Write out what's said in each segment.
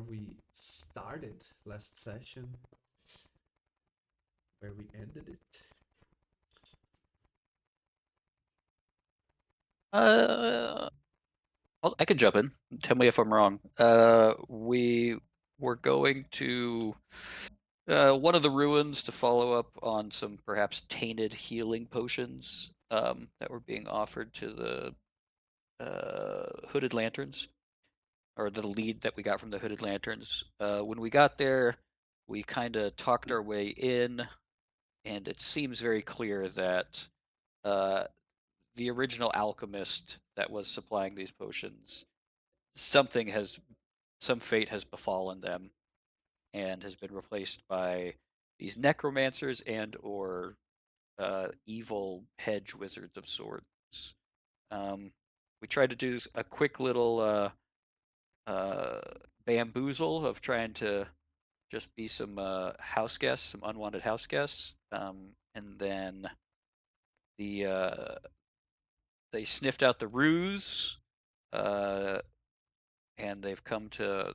we started last session, where we ended it. Uh, I can jump in. Tell me if I'm wrong. We were going to one of the ruins to follow up on some perhaps tainted healing potions that were being offered to the Hooded Lanterns, or the lead that we got from the Hooded Lanterns. When we got there, we kind of talked our way in, and it seems very clear that uh, the original alchemist that was supplying these potions, something has, some fate has befallen them, and has been replaced by these necromancers and or evil hedge wizards of sorts. Um, we tried to do a quick little uh, bamboozle of trying to just be some house guests, some unwanted house guests, and then the they sniffed out the ruse, uh, and they've come to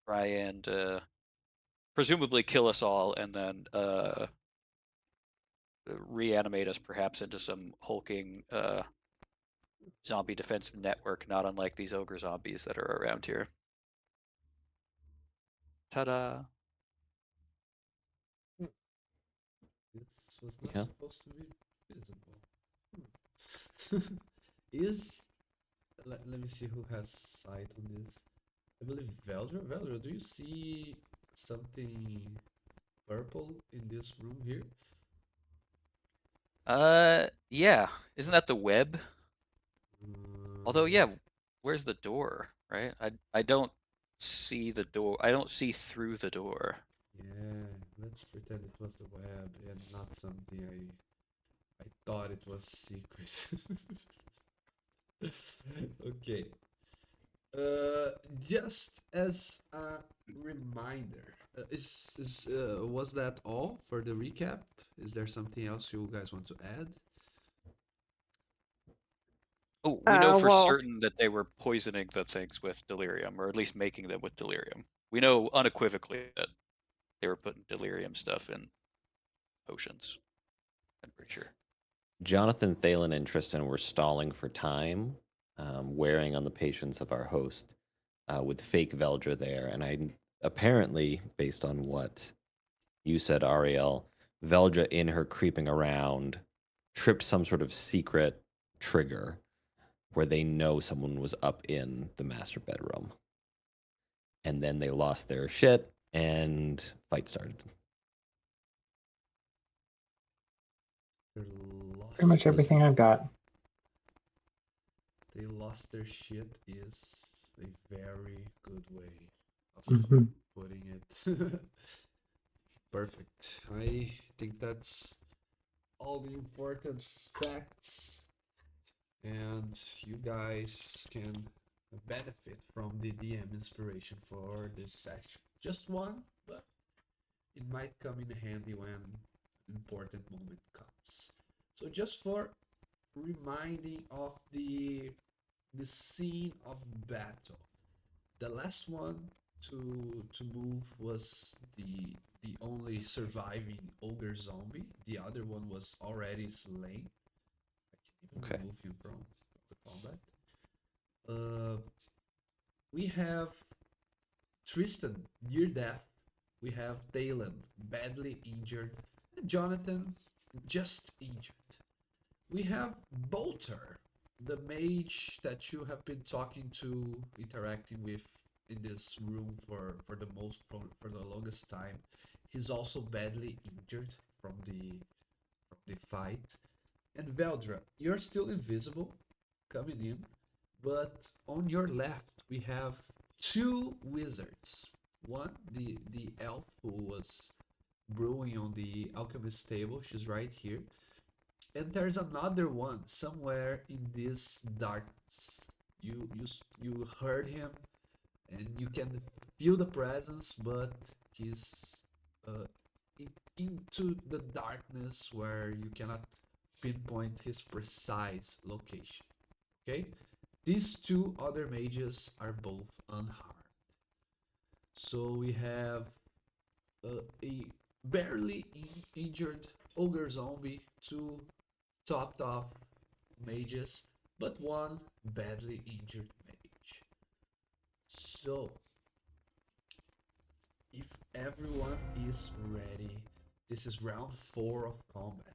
try and presumably kill us all, and then reanimate us perhaps into some hulking zombie defensive network, not unlike these ogre zombies that are around here. Ta-da! Hmm. This was not Yeah. supposed to be visible. Hmm. Is let me see who has sight on this. I believe Veldra. Veldra, do you see something purple in this room here? Yeah. Isn't that the web? Although, Uh, yeah, where's the door, right? I don't see the door. I don't see through the door. yeah, let's pretend it was the web and not something I thought it was secret. Okay. Just as a reminder, was that all for the recap? Is there something else you guys want to add? Oh, we know for Well, certain that they were poisoning the things with delirium, or at least making them with delirium. We know unequivocally that they were putting delirium stuff in potions. I'm pretty sure. Jonathan, Thalen, and Tristan were stalling for time, wearing on the patience of our host, with fake Veldra there. And I apparently, based on what you said, Ariel, Veldra in her creeping around tripped some sort of secret trigger where they know someone was up in the master bedroom. And then they lost their shit and fight started. They pretty lost much everything I've got. they lost their shit is a very good way of Hmm. putting it. Perfect. I think that's all the important facts, and you guys can benefit from the DM inspiration for this session. Just one, but it might come in handy when an important moment comes. So just for reminding of the scene of battle, the last one to move was the only surviving ogre zombie. The other one was already slain. I can even Okay. remove him from the combat. Uh, we have Tristan near death. We have Thalen badly injured, and Jonathan just injured. We have Bolter, the mage that you have been talking to, interacting with in this room for the longest time. He's also badly injured from the fight. And Veldra, you're still invisible coming in, but on your left we have two wizards. One, the elf who was brewing on the alchemist table, she's right here. And there's another one somewhere in this darkness. You heard him, and you can feel the presence, but he's uh, into the darkness where you cannot pinpoint his precise location. Okay, these two other mages are both unharmed. So we have a barely injured ogre zombie, two topped off mages, but one badly injured mage. So, if everyone is ready, this is round 4 of combat.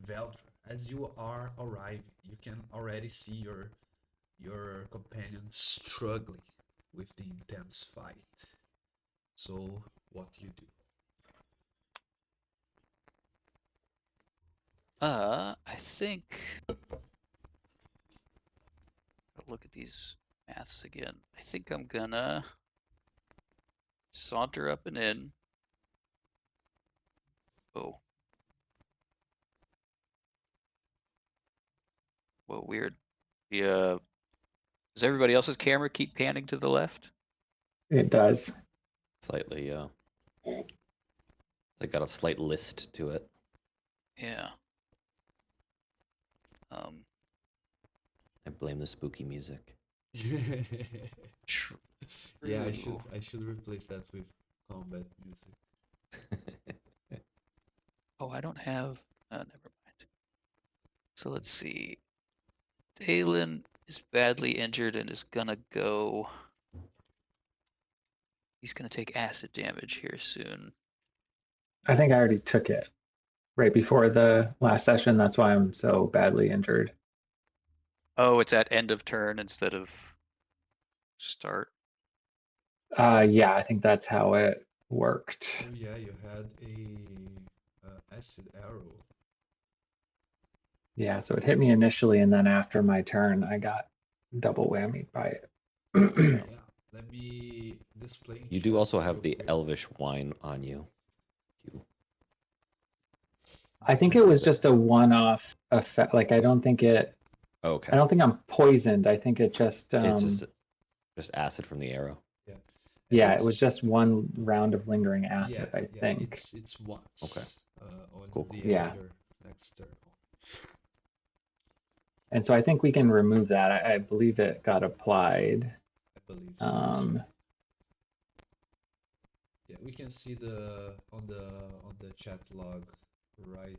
Veldra, as you are arriving, you can already see your companion struggling with the intense fight. So, what do you do? I think I'll look at these maths again. I think I'm gonna saunter up and in. Oh. Whoa, weird. The does everybody else's camera keep panning to the left? It does. Slightly, they got a slight list to it. Yeah. Um, I blame the spooky music. true. Yeah, I should replace that with combat music. Oh, I don't have. Never mind. So let's see. Dalen is badly injured and is gonna go. He's gonna take acid damage here soon. I think I already took it right before the last session. That's why I'm so badly injured. Oh, it's at end of turn instead of start. Yeah, I think that's how it worked. Oh yeah, you had a acid arrow. Yeah, so it hit me initially, and then after my turn, I got double whammied by it. Yeah, let me display. in You do chat also real have the quick. elvish wine on you. I think it was just a one-off effect. Like I don't think Okay. I'm poisoned. I think it just It's just acid from the arrow. Yeah. yeah, it it's- was just one round of lingering acid, I yeah, think. it's once. Okay. On Cool, the cool. Yeah. end of your next turn. And so I think we can remove that. I believe it got applied. I believe so. Yeah, we can see the on the chat log right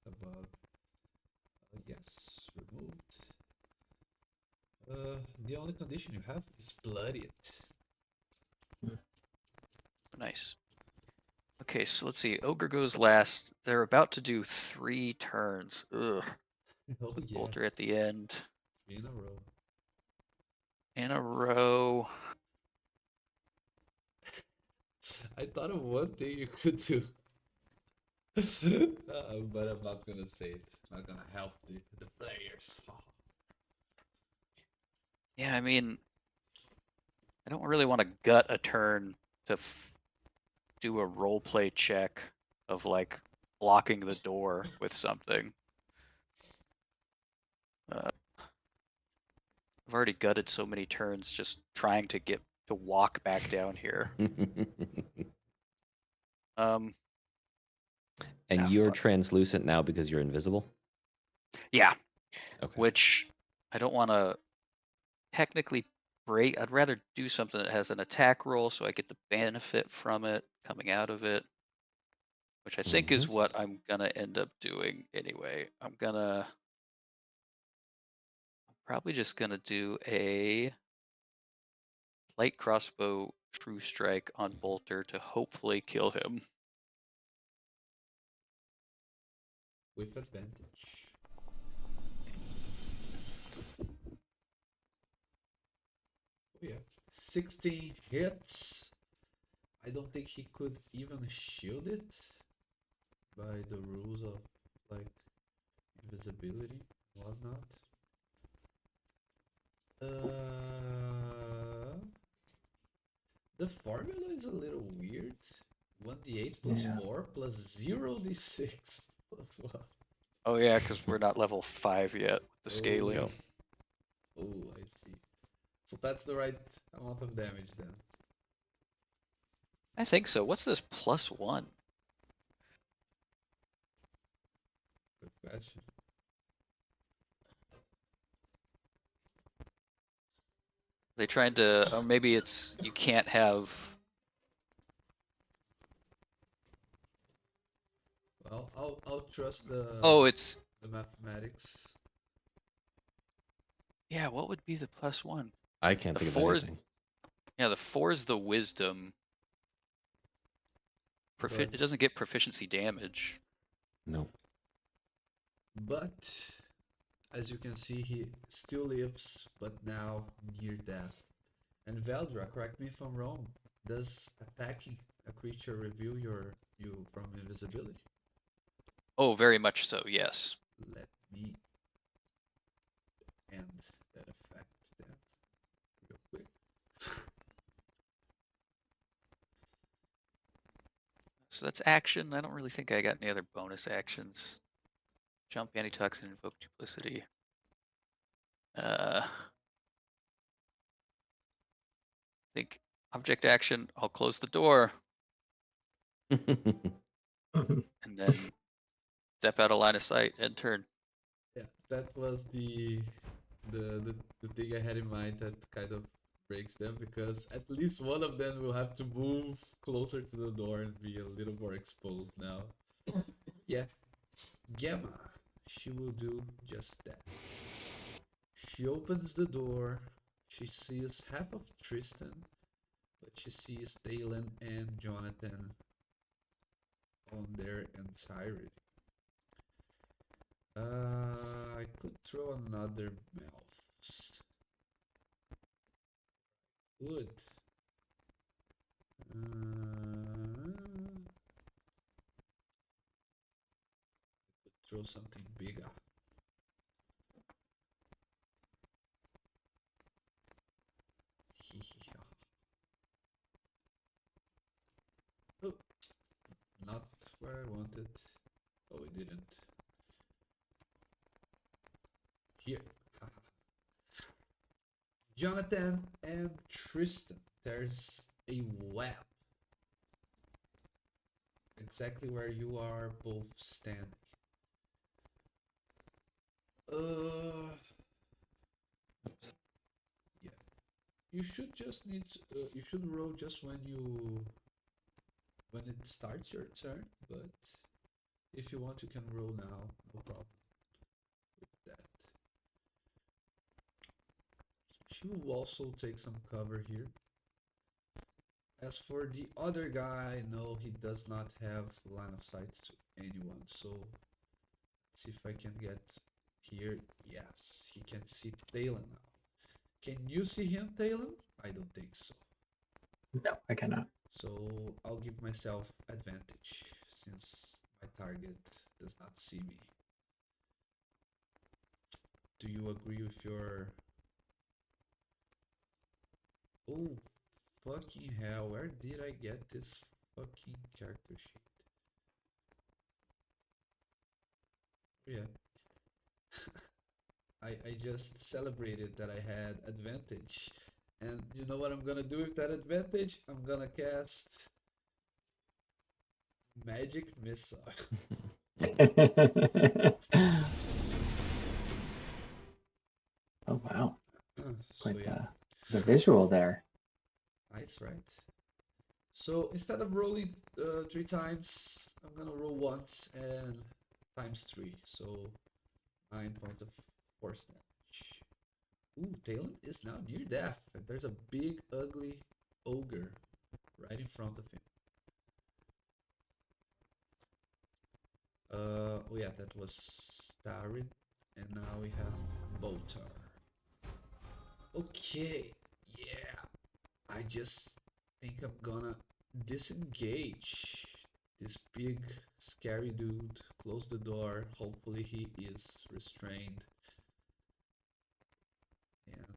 above. Yes, removed. The only condition you have is bloodied. Nice. Okay, so let's see. Ogre goes last. They're about to do 3 turns. Ugh. Oh With yeah, Bolter at the end. 3 in a row. In a row. I thought of one thing you could do. But I'm not gonna say it. I'm not gonna help the players. Yeah, I mean, I don't really want to gut a turn to do a roleplay check of like blocking the door with something. I've already gutted so many turns just trying to get to walk back down here. And Ah, you're fuck. translucent now because you're invisible? Yeah, Okay. which I don't want to technically break. I'd rather do something that has an attack roll so I get the benefit from it coming out of it, which I think is what I'm gonna end up doing anyway. I'm probably just gonna do a light crossbow true strike on Bolter to hopefully kill him. With advantage. Oh yeah, 16 hits. I don't think he could even shield it by the rules of like invisibility, whatnot. The formula is a little weird. 1d8 plus Yeah. 4 plus 0d6 plus 1. Oh yeah, because we're not level 5 yet with the scaling. Yep. Oh, I see. So that's the right amount of damage then. I think so. What's this +1? Good question. They tried to, or maybe it's you can't have Well, I'll trust the Oh, it's the mathematics. yeah. What would be the +1? I can't The think of 4 is anything. yeah. The 4 is the wisdom. But It doesn't get proficiency damage. No. but as you can see, he still lives, but now near death. And Veldra, correct me if I'm wrong. Does attacking a creature reveal you from invisibility? Oh, very much so. Yes. Let me end that effect then, real quick. So that's action. I don't really think I got any other bonus actions. Jump, antitoxin, invoke duplicity. I think object action. I'll close the door and then step out of line of sight and turn. Yeah, that was the thing I had in mind that kind of breaks them, because at least one of them will have to move closer to the door and be a little more exposed now. Yeah, Gemma, she will do just that. She opens the door. She sees half of Tristan, but she sees Dalen and Jonathan on their entirety. I could throw another mouse. Would. Could throw something bigger. Oh, not where I wanted. Oh, it didn't. Here. Jonathan and Tristan. There's a web exactly where you are both standing. Oops. Yeah. You should just need. You should roll just when it starts your turn. But if you want, you can roll now. No problem with that. She will also take some cover here. As for the other guy, no, he does not have line of sight to anyone. So let's see if I can get here. Yes, he can see Talon now. Can you see him, Talon? I don't think so. No, I cannot. So I'll give myself advantage since my target does not see me. Do you agree with your... Oh, fucking hell, where did I get this fucking character sheet? Yeah. I just celebrated that I had advantage. And you know what I'm gonna do with that advantage? I'm gonna cast Magic Missile. Oh wow, So quite yeah, the visual there. nice, right? So instead of rolling 3 times, I'm gonna roll once and times 3. So 9 points of force damage. Ooh, Talon is now near death, and there's a big, ugly ogre right in front of him. Oh yeah, that was Starid, and now we have Boltar. Okay, yeah, I just think I'm gonna disengage this big, scary dude, close the door, hopefully he is restrained. And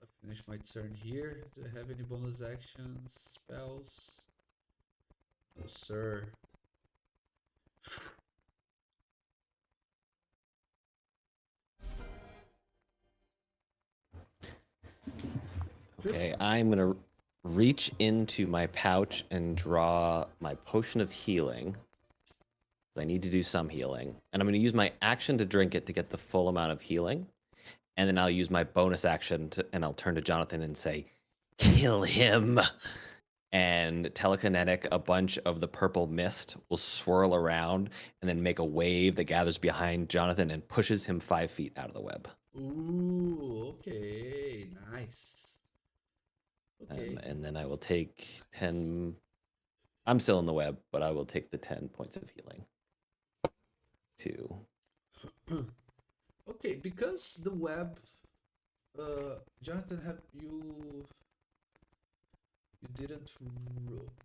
I'll finish my turn here. Do I have any bonus actions, spells? No, sir. Okay, I'm gonna reach into my pouch and draw my potion of healing. I need to do some healing, and I'm gonna use my action to drink it to get the full amount of healing, and then I'll use my bonus action to, and I'll turn to Jonathan and say, "Kill him," and telekinetic, a bunch of the purple mist will swirl around and then make a wave that gathers behind Jonathan and pushes him 5 feet out of the web. Ooh, okay, nice. Okay. And then I will take 10. I'm still in the web, but I will take the 10 points of healing. 2. Okay, because the web, Jonathan, have you didn't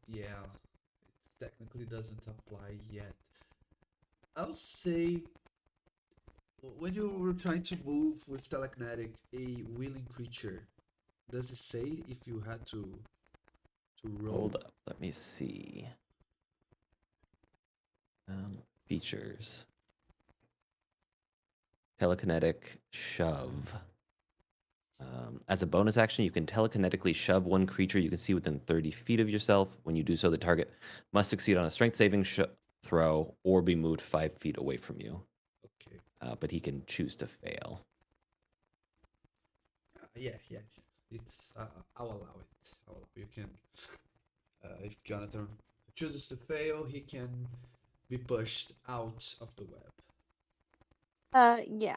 yeah, it technically doesn't apply yet. I'll say when you were trying to move with telekinetic a willing creature, does it say if you had to roll? Hold up, let me see. Features. Telekinetic shove. As a bonus action, you can telekinetically shove one creature you can see within 30 feet of yourself. When you do so, the target must succeed on a strength saving throw or be moved 5 feet away from you. Okay. But he can choose to fail. Yeah. It's I'll allow it. You can. If Jonathan chooses to fail, he can be pushed out of the web. Yeah.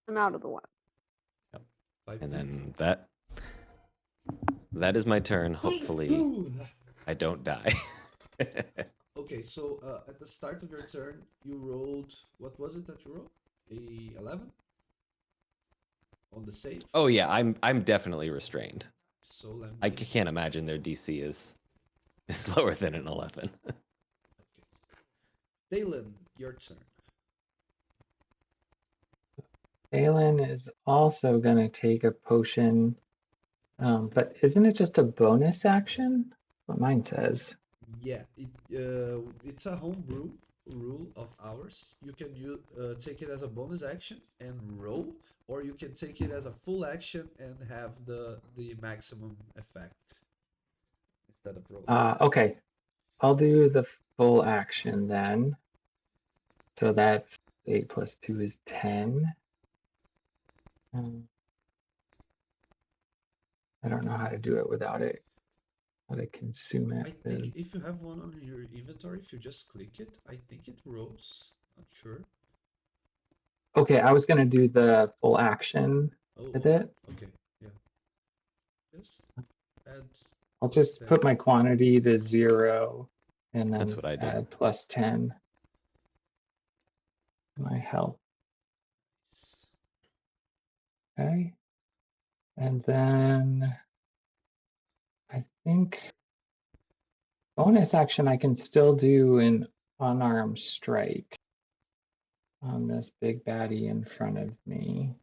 I'm out of the web. Yep. 5 And feet. then that is my turn. Hopefully, I don't die. Okay, so at the start of your turn, you rolled. What was it that you rolled? A 11 on the save. Oh yeah, I'm definitely restrained. So let me. I can't imagine their DC is lower than an 11. Okay. Dalen, your turn. Aelin is also going to take a potion, but isn't it just a bonus action? What mine says. Yeah, it's a homebrew rule of ours. You can take it as a bonus action and roll, or you can take it as a full action and have the maximum effect instead of rolling. Okay, I'll do the full action then. So that's 8 plus 2 is 10. I don't know how to do it without it. How to consume it. I think if you have one on your inventory, if you just click it, I think it rolls. Not sure. Okay, I was gonna do the full action with it. Okay, yeah. Just add. I'll plus just 10. put my quantity to 0 and That's then what I did. add plus 10. My health. Okay. And then I think bonus action I can still do an unarmed strike on this big baddie in front of me.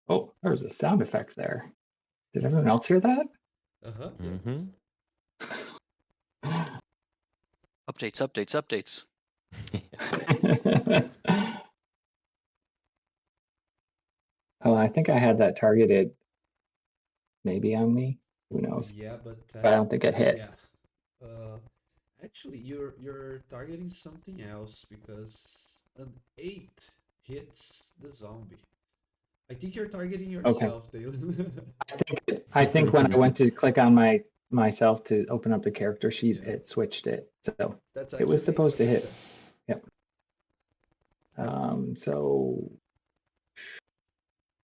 Oh, there was a sound effect there. Did everyone else hear that? Uh-huh. Mm-hmm. Updates. Oh, I think I had that targeted maybe on me. Who knows? Yeah, but But I don't think it hit. yeah. Actually, you're targeting something else because an 8 hits the zombie. I think you're targeting Okay. yourself, Dalen. I think when I went to click on myself to open up the character sheet, Yeah. it switched it. So That's it was actually supposed to hit. success. Yep. So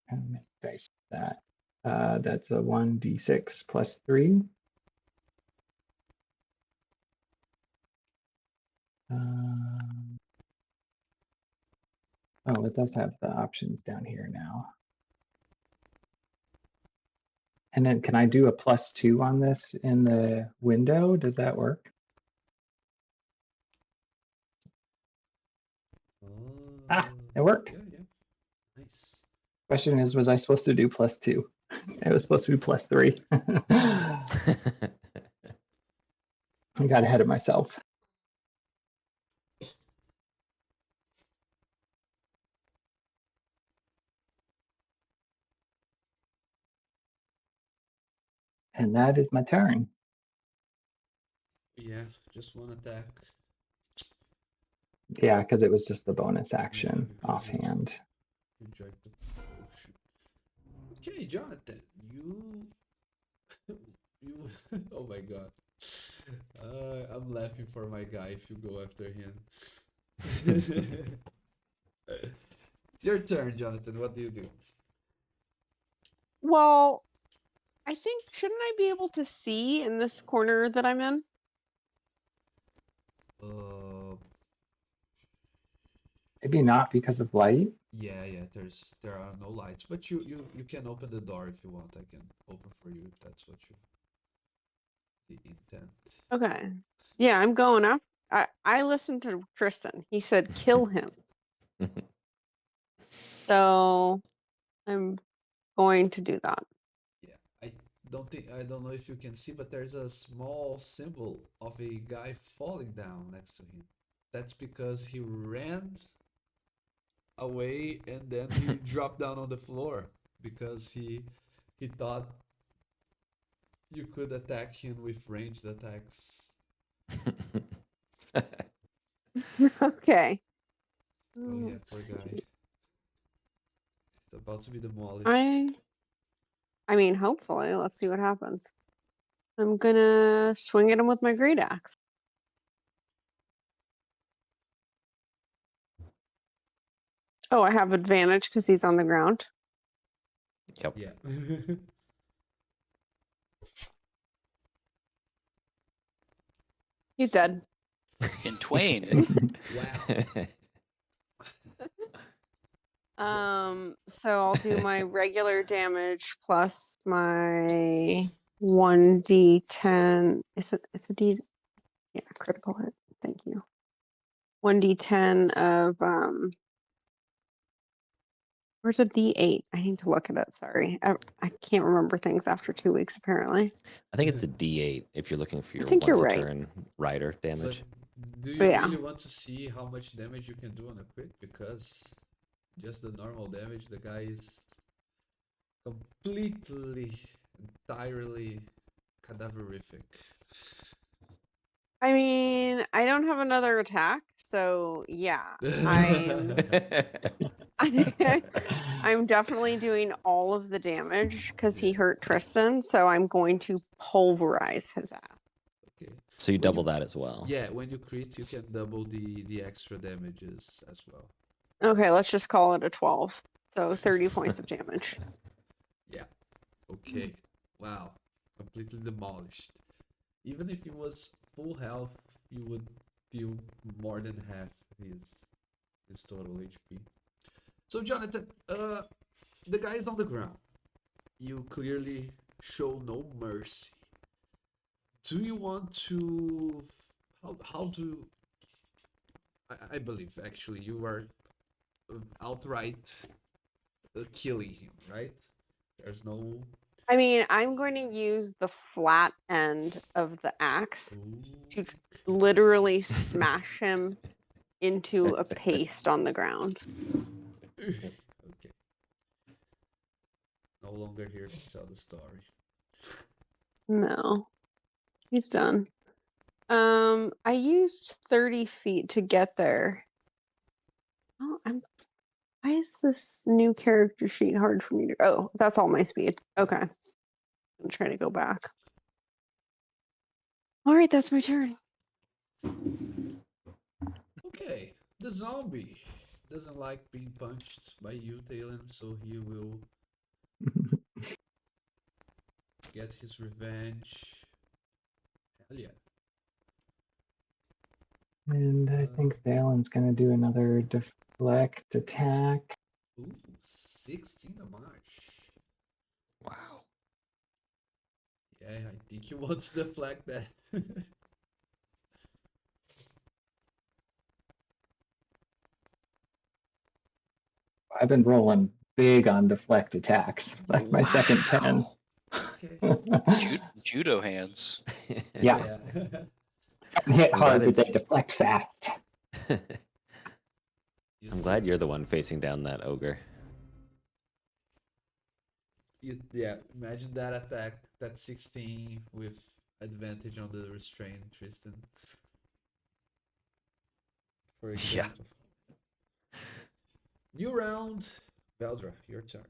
how many dice is that? That's a 1d6 plus 3. Oh, it does have the options down here now. And then can I do a +2 on this in the window? Does that work? Ah, it worked. Yeah. Nice. Question is, was I supposed to do +2? It was supposed to be +3. I got ahead of myself. And that is my turn. Yeah, just one attack. Yeah, because it was just the bonus action because offhand. You drank the potion. Okay, Jonathan, you. You. Oh my god. I'm laughing for my guy if you go after him. It's your turn, Jonathan. What do you do? Well, I think shouldn't I be able to see in this corner that I'm in? Uh, Maybe not because of light. yeah, there are no lights, but you can open the door if you want. I can open for you if that's what you the intent. Okay. Yeah, I'm going up. I listened to Tristan. He said kill him. So I'm going to do that. Yeah, I don't know if you can see, but there's a small symbol of a guy falling down next to him. That's because he ran away and then he dropped down on the floor because he thought you could attack him with ranged attacks. Okay. Oh yeah, Let's poor guy. see. It's about to be demolished. I mean, hopefully, let's see what happens. I'm gonna swing at him with my great axe. Oh, I have advantage because he's on the ground. Yep. Yeah. He's dead. In twain. Wow. So I'll do my regular damage plus my 1d10. It's a D, yeah, critical hit. Thank you. 1d10 of where's a d8? I need to look at it. Sorry. I can't remember things after 2 weeks apparently. I think it's a D8 if you're looking for I your think you're once a right. turn rider But damage. do Oh, you yeah. really want to see how much damage you can do on a crit? Because just the normal damage, the guy is completely, entirely cadaverific. I mean, I don't have another attack, so yeah. I'm definitely doing all of the damage because he Yeah. hurt Tristan, so I'm going to pulverize his ass. Okay. So you When double that as well. Yeah, when you crit, you can double the extra damages as well. Okay, let's just call it a 12. So 30 points of damage. Yeah. Okay. Wow. Completely demolished. Even if it was full health, you would deal more than half his total HP. So Jonathan, the guy is on the ground. You clearly show no mercy. Do you want to how do I believe actually you are outright killing him, right? There's no I mean, I'm going to use the flat end of the axe to literally smash him into a paste on the ground. okay. No longer here to tell the story. No, he's done. I used 30 feet to get there. Oh, why is this new character sheet hard for me to? Oh, that's all my speed. Okay, I'm trying to go back. All right, that's my turn. Okay, the zombie doesn't like being punched by you, Talon, so he will get his revenge. Hell yeah. And I think Thalen's gonna do another deflect attack. Ooh, 16 damage. Wow. Yeah, I think he wants to deflect that. I've been rolling big on deflect attacks. Like my second 10. Okay. Judo hands. Yeah. Hit I'm glad hard, but they it's- deflect fast. I'm glad you're the one facing down that ogre. Yeah, imagine that attack, that 16 with advantage on the restraint, Tristan. For Yeah. example. New round. Veldra, your turn.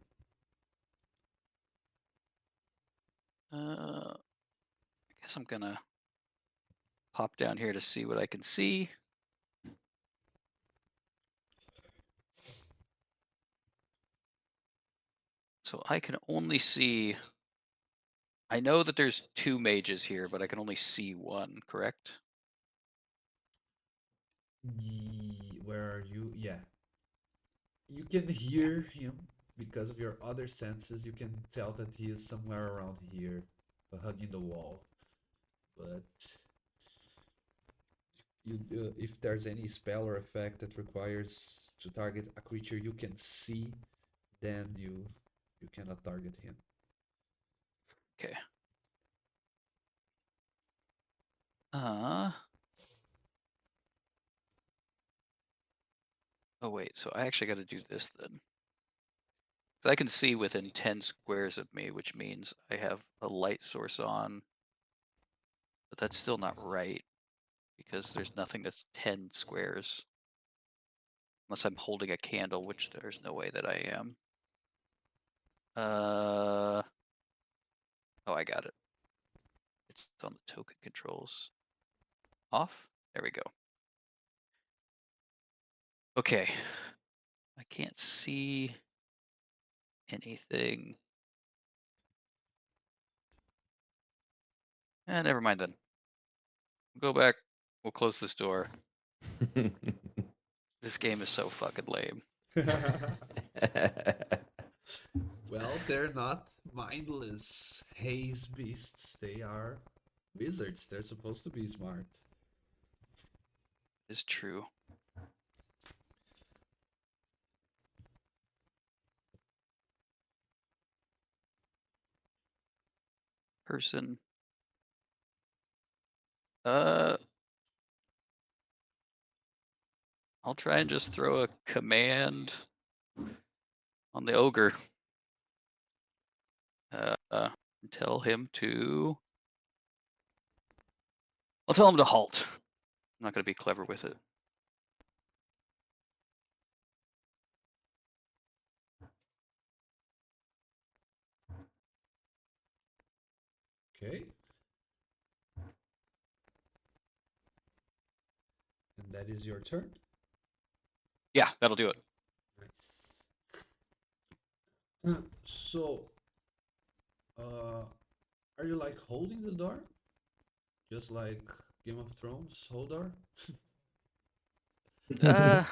I guess I'm gonna pop down here to see what I can see. So I can only see. I know that there's 2 mages here, but I can only see one, correct? Where are you? Yeah. You can hear him because of your other senses. You can tell that he is somewhere around here, hugging the wall. But if there's any spell or effect that requires to target a creature you can see, then you cannot target him. Okay. Uh. Oh wait, so I actually got to do this then. So I can see within 10 squares of me, which means I have a light source on. But that's still not right because there's nothing that's 10 squares. Unless I'm holding a candle, which there's no way that I am. Oh, I got it. It's on the token controls. Off? There we go. Okay. I can't see anything. Never mind then. We'll go back. We'll close this door. This game is so fucking lame. Well, they're not mindless haze beasts. They are wizards. They're supposed to be smart. It's true. Person. I'll try and just throw a command on the ogre. And tell him to. I'll tell him to halt. I'm not going to be clever with it. Okay. And that is your turn. Yeah, that'll do it. Nice. So, are you like holding the door? Just like Game of Thrones, hold door? I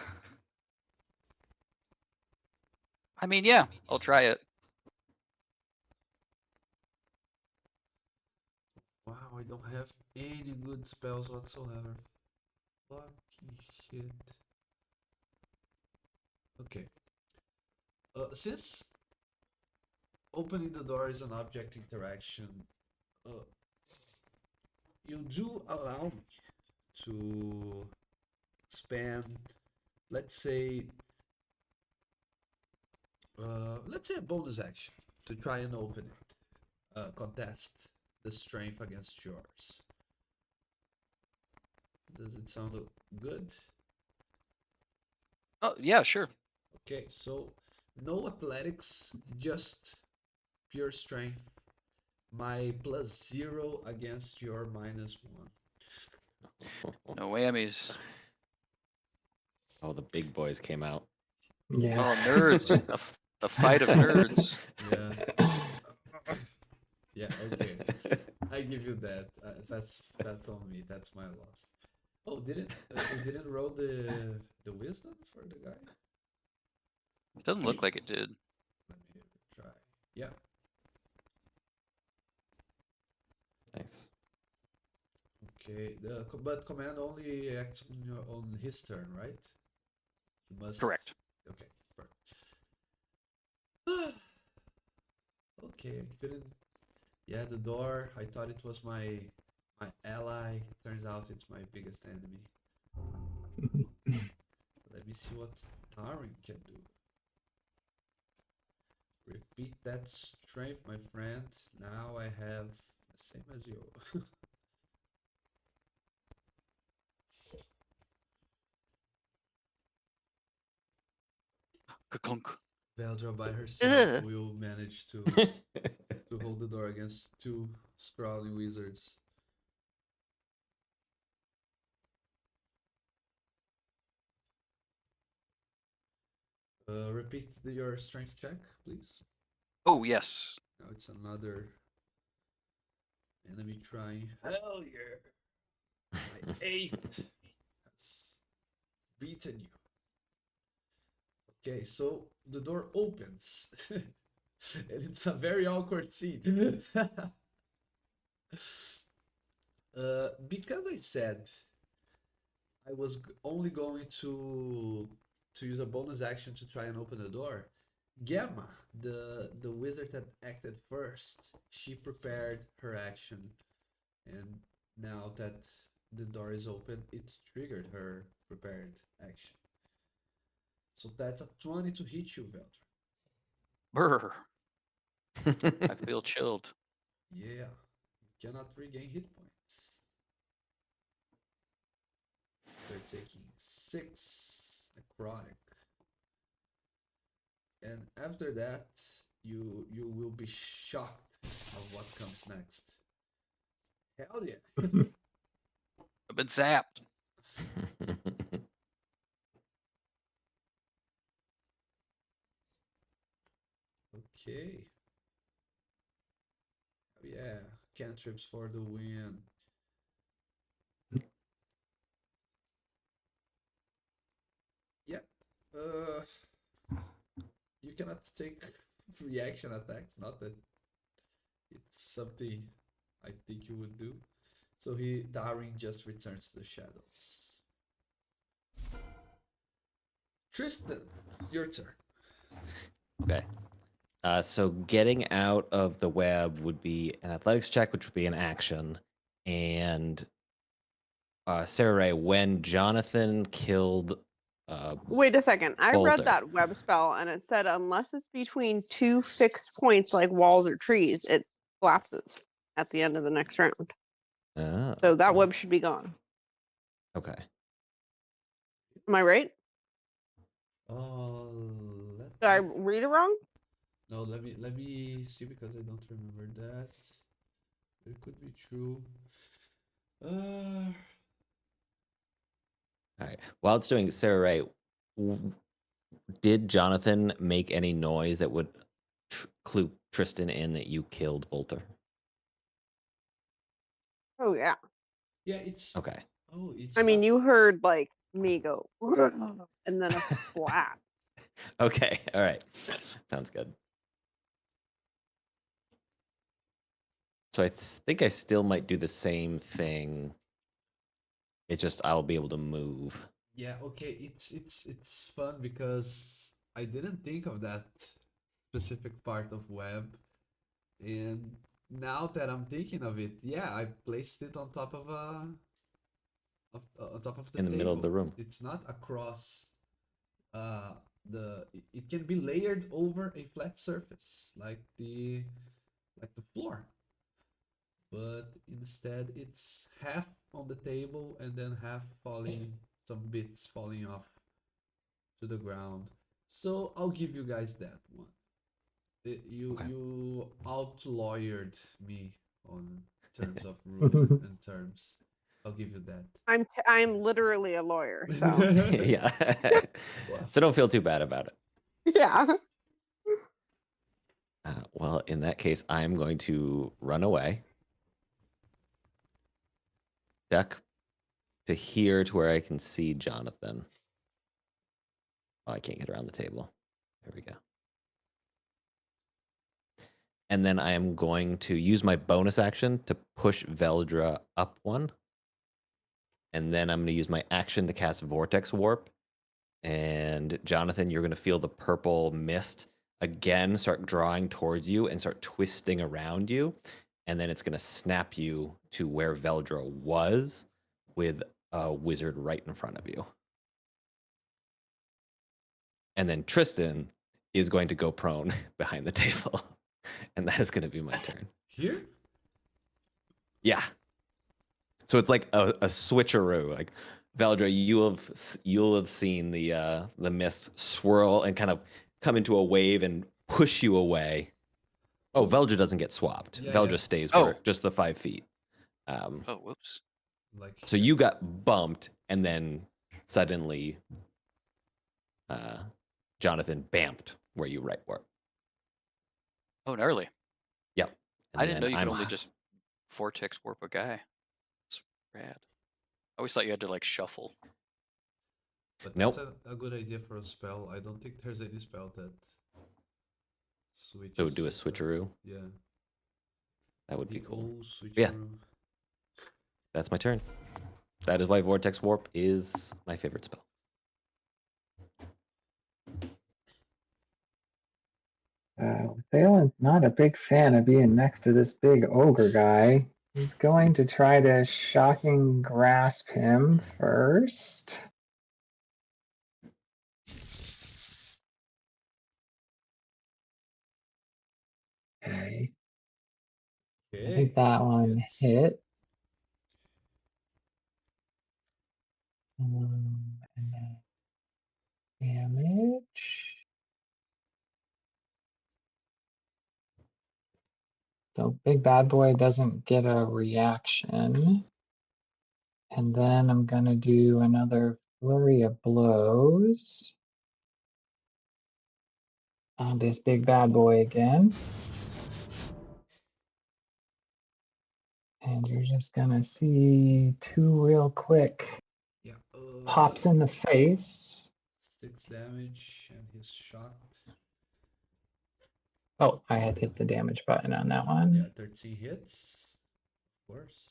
mean, yeah, I'll try it. Wow, I don't have any good spells whatsoever. Fucking shit. Okay. Since opening the door is an object interaction, uh, you do allow me to spend, let's say, a bonus action to try and open it. Contest the strength against yours. Does it sound good? Oh, yeah, sure. Okay, so no athletics, just pure strength. My +0 against your -1. No whammies. Oh, the big boys came out. Yeah. Oh, nerds. The fight of nerds. Yeah. Yeah, okay. I give you that. That's on me. That's my loss. Oh, didn't you didn't roll the wisdom for the guy? It doesn't look like it did. Let me try. Yeah. Nice. Okay. But command only acts on his turn, right? He must. Correct. Okay. Perfect. Okay. I couldn't. Yeah, the door. I thought it was my ally. Turns out it's my biggest enemy. Let me see what Tarin can do. Repeat that strength, my friend. Now I have the same as you. Ka-clunk. Veldra by herself Ugh. will manage to hold the door against two scrawling wizards. Repeat your strength check, please. Oh, yes. Now it's another enemy trying. Hell yeah! My 8 has beaten you. Okay, so the door opens. And it's a very awkward scene. Because I said I was only going to use a bonus action to try and open the door. Gamma, the wizard that acted first, she prepared her action, and now that the door is open, it triggered her prepared action. So that's a 20 to hit you, Veldra. Brr. I feel chilled. Yeah, you cannot regain hit points. They're taking 6 necrotic. And after that, you will be shocked of what comes next. Hell yeah. I've been zapped. Okay. Oh yeah, cantrips for the win. Yeah. You cannot take reaction attacks. Not that it's something I think you would do. So Daring just returns to the shadows. Tristan, your turn. Okay. So getting out of the web would be an athletics check, which would be an action. And Sarah Ray, when Jonathan killed Wait a second. I Boulder. read that web spell and it said unless it's between two fixed points like walls or trees, it collapses at the end of the next round. So that web should be gone. Okay. Am I right? Did I Let me, read it wrong? no, let me see because I don't remember that. It could be true. All right. While it's doing Sarah Ray, did Jonathan make any noise that would clue Tristan in that you killed Bolter? Oh yeah. Yeah, it's Okay. it's I mean, not. you heard like me go and then a splat. Okay. All right. Sounds good. So I think I still might do the same thing. It's just I'll be able to move. Yeah, okay, it's fun because I didn't think of that specific part of web, and now that I'm thinking of it, yeah, I placed it on top of on top of the In the middle of the table. room. It's not across uh it can be layered over a flat surface like the floor, but instead it's half on the table and then half falling, some bits falling off to the ground. So I'll give you guys that one. Okay. You out lawyered me on terms of rules and terms. I'll give you that. I'm literally a lawyer, so Yeah. Well, So don't feel too bad about it. yeah. Well, in that case, I'm going to run away. Duck to here to where I can see Jonathan. Oh, I can't get around the table. There we go. And then I am going to use my bonus action to push Veldra up one. And then I'm going to use my action to cast Vortex Warp. And Jonathan, you're going to feel the purple mist again start drawing towards you and start twisting around you. And then it's going to snap you to where Veldra was with a wizard right in front of you. And then Tristan is going to go prone behind the table, and that is going to be my turn. Here? Yeah. So it's like a switcheroo. Like Valdra, you'll have seen the mist swirl and kind of come into a wave and push you away. Oh, Veldra doesn't get swapped. Yeah, Veldra yeah. stays Oh. where just the 5 feet. Oh, whoops. Like So here? you got bumped, and then suddenly, Jonathan bamped where you right were. Oh, gnarly. Yep. And I didn't know then you could I'm- only just vortex warp a guy. It's rad. I always thought you had to like shuffle. But Nope. that's a good idea for a spell. I don't think there's any spell that switches. So do a to spell. switcheroo. Yeah. That would The be cool. old Yeah. switcheroo. That's my turn. That is why Vortex Warp is my favorite spell. Thalen's not a big fan of being next to this big ogre guy. He's going to try to shocking grasp him first. Okay. I Okay. think that one hits. hit. And then damage. So big bad boy doesn't get a reaction. And then I'm gonna do another flurry of blows on this big bad boy again. And you're just gonna see two real quick Yeah. pops in the face. 6 damage, and he's shocked. Oh, I had hit the damage button on that one. Yeah, 13 hits. Of course.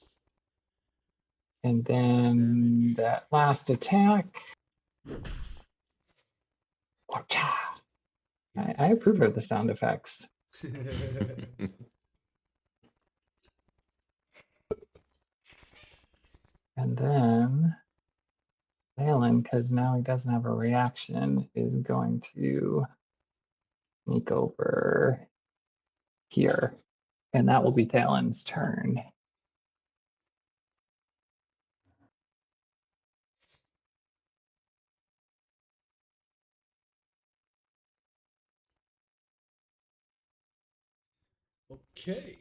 And then damage. that last attack. Whacha. I approve of the sound effects. And then Alan, because now he doesn't have a reaction, is going to sneak over here. And that will be Talon's turn. Okay.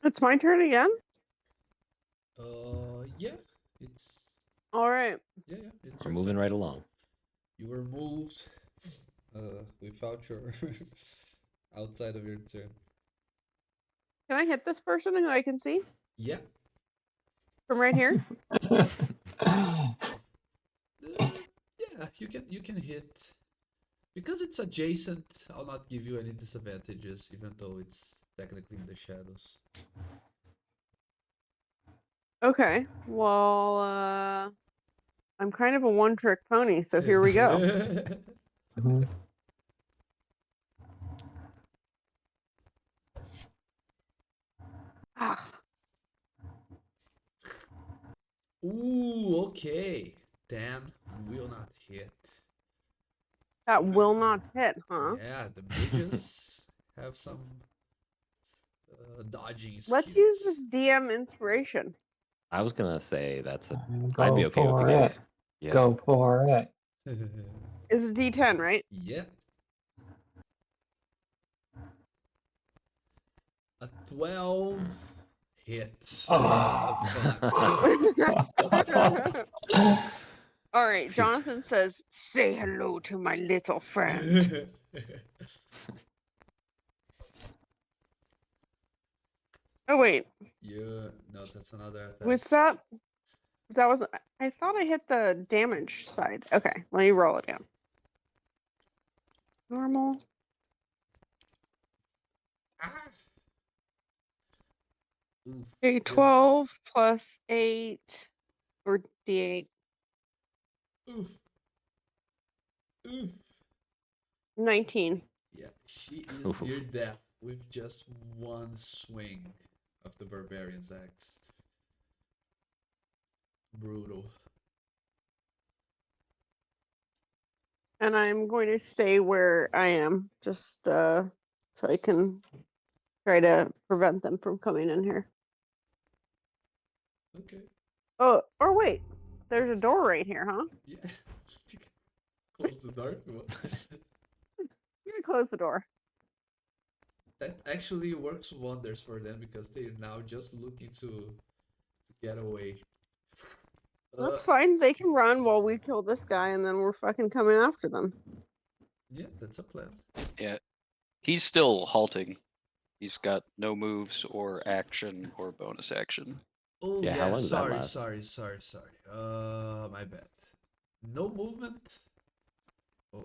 It's my turn again. Yeah. It's All right. yeah. It's We're your moving turn. right along. You were moved. Without your outside of your turn. Can I hit this person who I can see Yeah. from right here? Yeah. You can hit. Because it's adjacent, I'll not give you any disadvantages, even though it's technically in the shadows. Okay. Well, I'm kind of a one-trick pony, so here we go. Mhm. Ah, Ooh, okay. Dan will not hit. that will not hit, huh? Yeah, the mages have some dodging skills. Let's use this DM inspiration. I was gonna say that's a. Go I'd be okay with you for guys. it. Yeah. Go for it. It's a D10, right? Yeah. A 12 hits. Oh. Fuck. All right. Jonathan says, "Say hello to my little friend." Oh wait, Yeah, no, that's another attack. was that? That was. I thought I hit the damage side. Okay, let me roll it again. Normal. Ah. Oof, A just- 12 plus 8 or D8. Oof. Oof. 19. Yeah, she is Oof. near death with just one swing of the barbarian's axe. Brutal. And I'm going to stay where I am, just so I can try to prevent them from coming in here. Okay. Oh, or wait, there's a door right here, huh? Yeah. You can close the door if you want. I'm gonna close the door. That actually works wonders for them because they're now just looking to get away. That's fine. They can run while we kill this guy, and then we're fucking coming after them. Yeah, that's a plan. Yeah, he's still halting. He's got no moves or action or bonus action. Oh Yeah, yeah, how long does that sorry, last? sorry. My bad. No movement. Oh,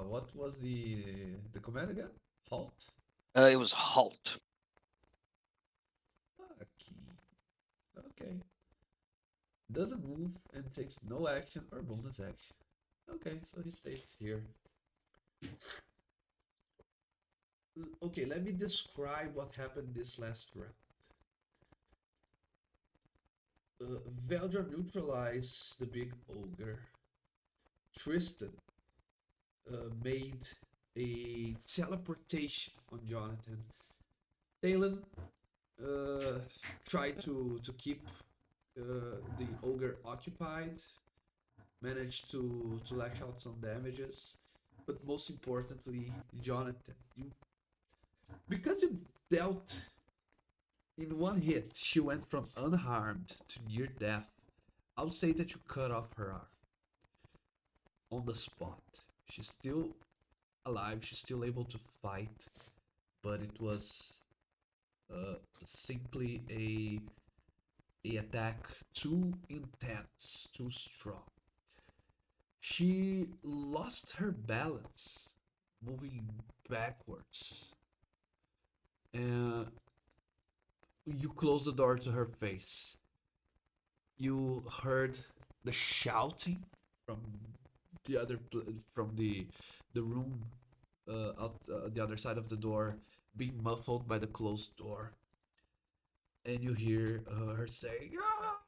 what was the command again? Halt. It was halt. Fucky. Okay. Doesn't move and takes no action or bonus action. Okay, so he stays here. Okay, let me describe what happened this last round. Veldra neutralized the big ogre. Tristan made a teleportation on Jonathan. Talon tried to keep the ogre occupied, managed to lash out some damages, but most importantly, Jonathan, because you dealt in one hit, she went from unharmed to near death. I would say that you cut off her arm on the spot. She's still alive. She's still able to fight, but it was simply a attack too intense, too strong. She lost her balance, moving backwards, and you close the door to her face. You heard the shouting from from the room out the other side of the door, being muffled by the closed door, and you hear her saying, "Ah,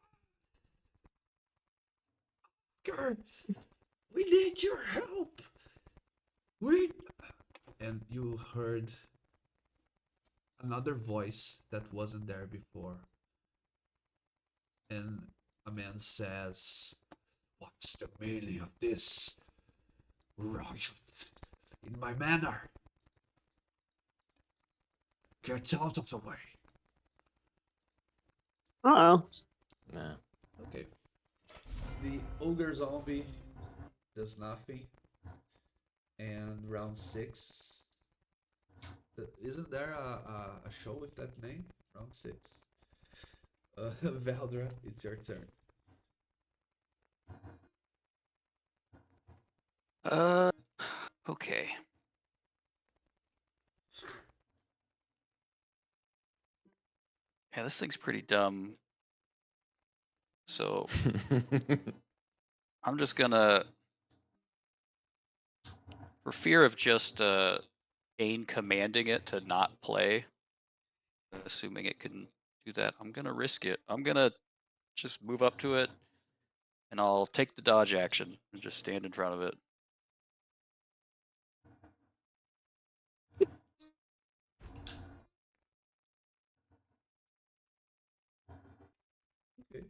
Oscar, we need your help. We," and you heard another voice that wasn't there before, and a man says, "What's the meaning of this? Rush in my manor. Get out of the way." Uh-oh. Nah. Okay. The ogre zombie does nothing. And round 6. Isn't there a show with that name? Round 6. Valdra, it's your turn. Okay. Yeah, this thing's pretty dumb. So I'm just gonna, for fear of just Ain commanding it to not play, assuming it can do that, I'm gonna risk it. I'm gonna just move up to it, and I'll take the dodge action and just stand in front of it. Okay.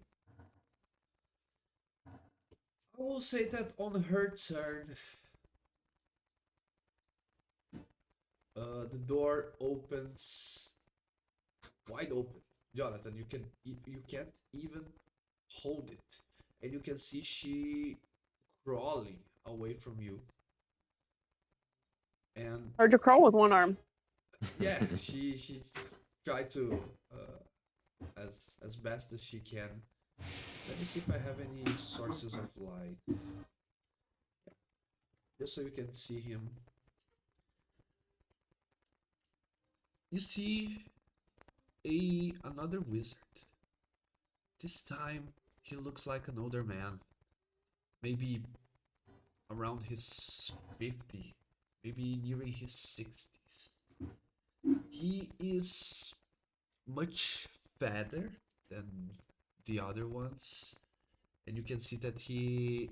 I will say that on her turn, the door opens wide open. Jonathan, you can't even hold it, and you can see she crawling away from you. And Hard to crawl with one arm. yeah, she tried to as best as she can. Let me see if I have any sources of light, just so you can see him. You see another wizard. This time he looks like an older man, maybe around his 50, maybe nearing his 60s. He is much fatter than the other ones, and you can see that he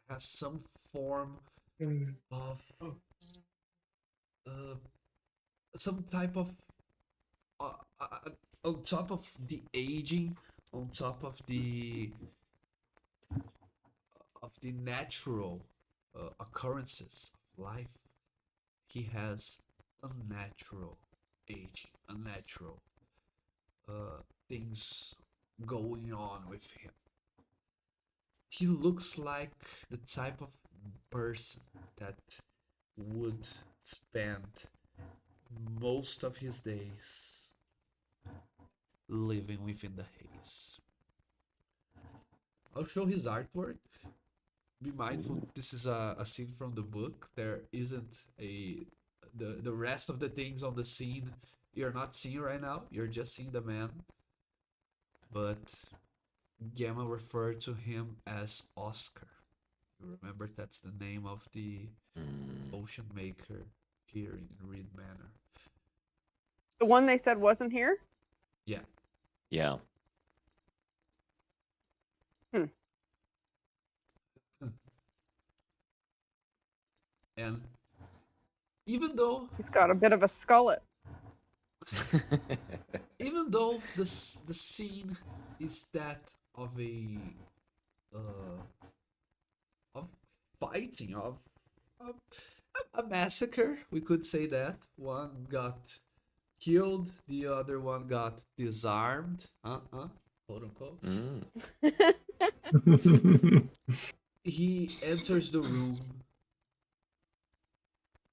has some form of uh, some type of uh, uh, on top of the aging, on top of the natural occurrences of life, he has unnatural aging, unnatural things going on with him. He looks like the type of person that would spend most of his days living within the haze. I'll show his artwork. Be mindful, this is a scene from the book. There isn't the rest of the things on the scene you're not seeing right now. You're just seeing the man. But Gamma referred to him as Oscar. You remember that's the name of the ocean maker here in Reed Manor. The one they said wasn't here? Yeah. Yeah. And even though He's got a bit of a skullet. even though the scene is that of uh of fighting of a massacre, we could say that one got killed, the other one got disarmed, quote unquote. He enters the room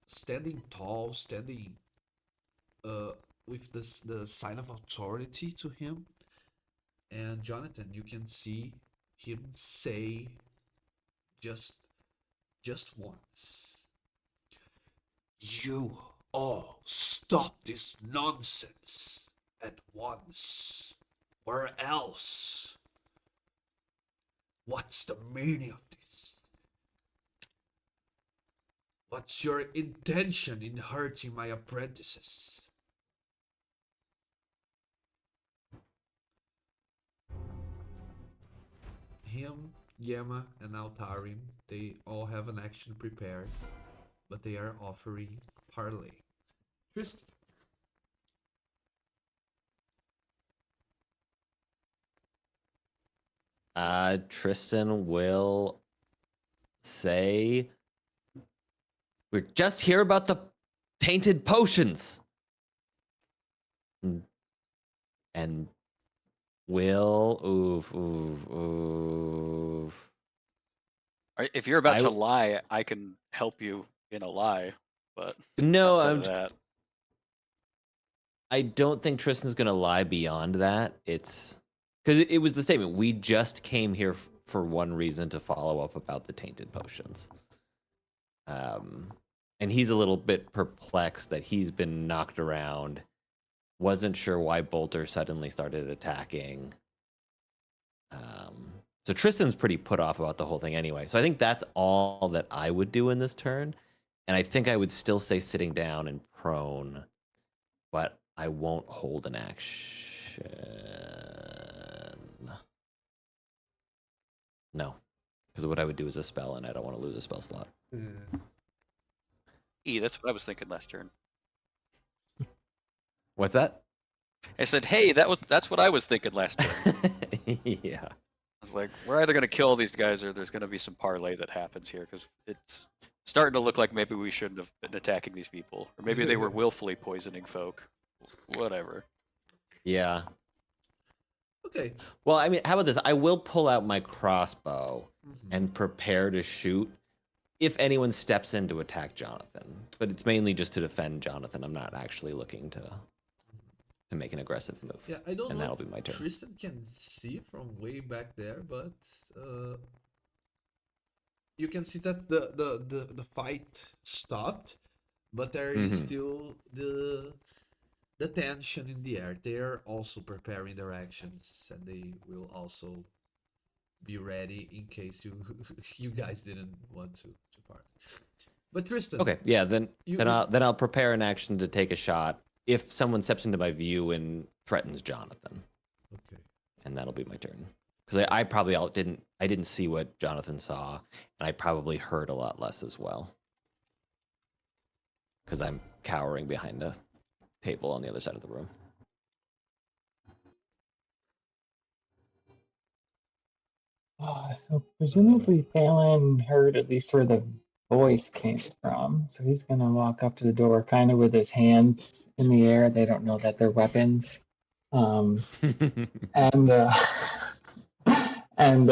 standing tall, standing with the sign of authority to him. And Jonathan, you can see him say just once, "You all stop this nonsense at once, or else." What's the meaning of this? What's your intention in hurting my apprentices? Him, Yema, and Altarin, they all have an action prepared, but they are offering parley. Tristan. Tristan will say, "We're just here about the tainted potions." And will oof. If you're about to lie, I can help you in a lie, but no, outside of that, I don't think Tristan's gonna lie beyond that. It's because it was the statement. We just came here for one reason, to follow up about the tainted potions. And he's a little bit perplexed that he's been knocked around. Wasn't sure why Bolter suddenly started attacking. So Tristan's pretty put off about the whole thing anyway. So I think that's all that I would do in this turn. And I think I would still say sitting down and prone, but I won't hold an action. No, because what I would do is a spell, and I don't want to lose a spell slot. that's what I was thinking last turn. What's that? I said, hey, that's what I was thinking last turn. Yeah. I was like, we're either going to kill these guys or there's going to be some parlay that happens here, because it's starting to look like maybe we shouldn't have been attacking these people. Or maybe they were willfully poisoning folk. Whatever. Yeah. Okay. Well, I mean, how about this? I will pull out my crossbow and prepare to shoot if anyone steps in to attack Jonathan. But it's mainly just to defend Jonathan. I'm not actually looking to make an aggressive move. Yeah, I don't and know that'll if be my turn. Tristan can see from way back there, but you can see that the fight stopped, but there is still the tension in the air. They are also preparing their actions, and they will also be ready in case you guys didn't want to part. But Tristan, Okay, yeah, then I'll prepare an action to take a shot if someone steps into my view and threatens Jonathan. Okay. And that'll be my turn. because I probably didn't see what Jonathan saw, and I probably heard a lot less as well, because I'm cowering behind a table on the other side of the room. So presumably Thalen heard at least where the voice came from. So he's gonna walk up to the door kind of with his hands in the air. They don't know that they're weapons. And and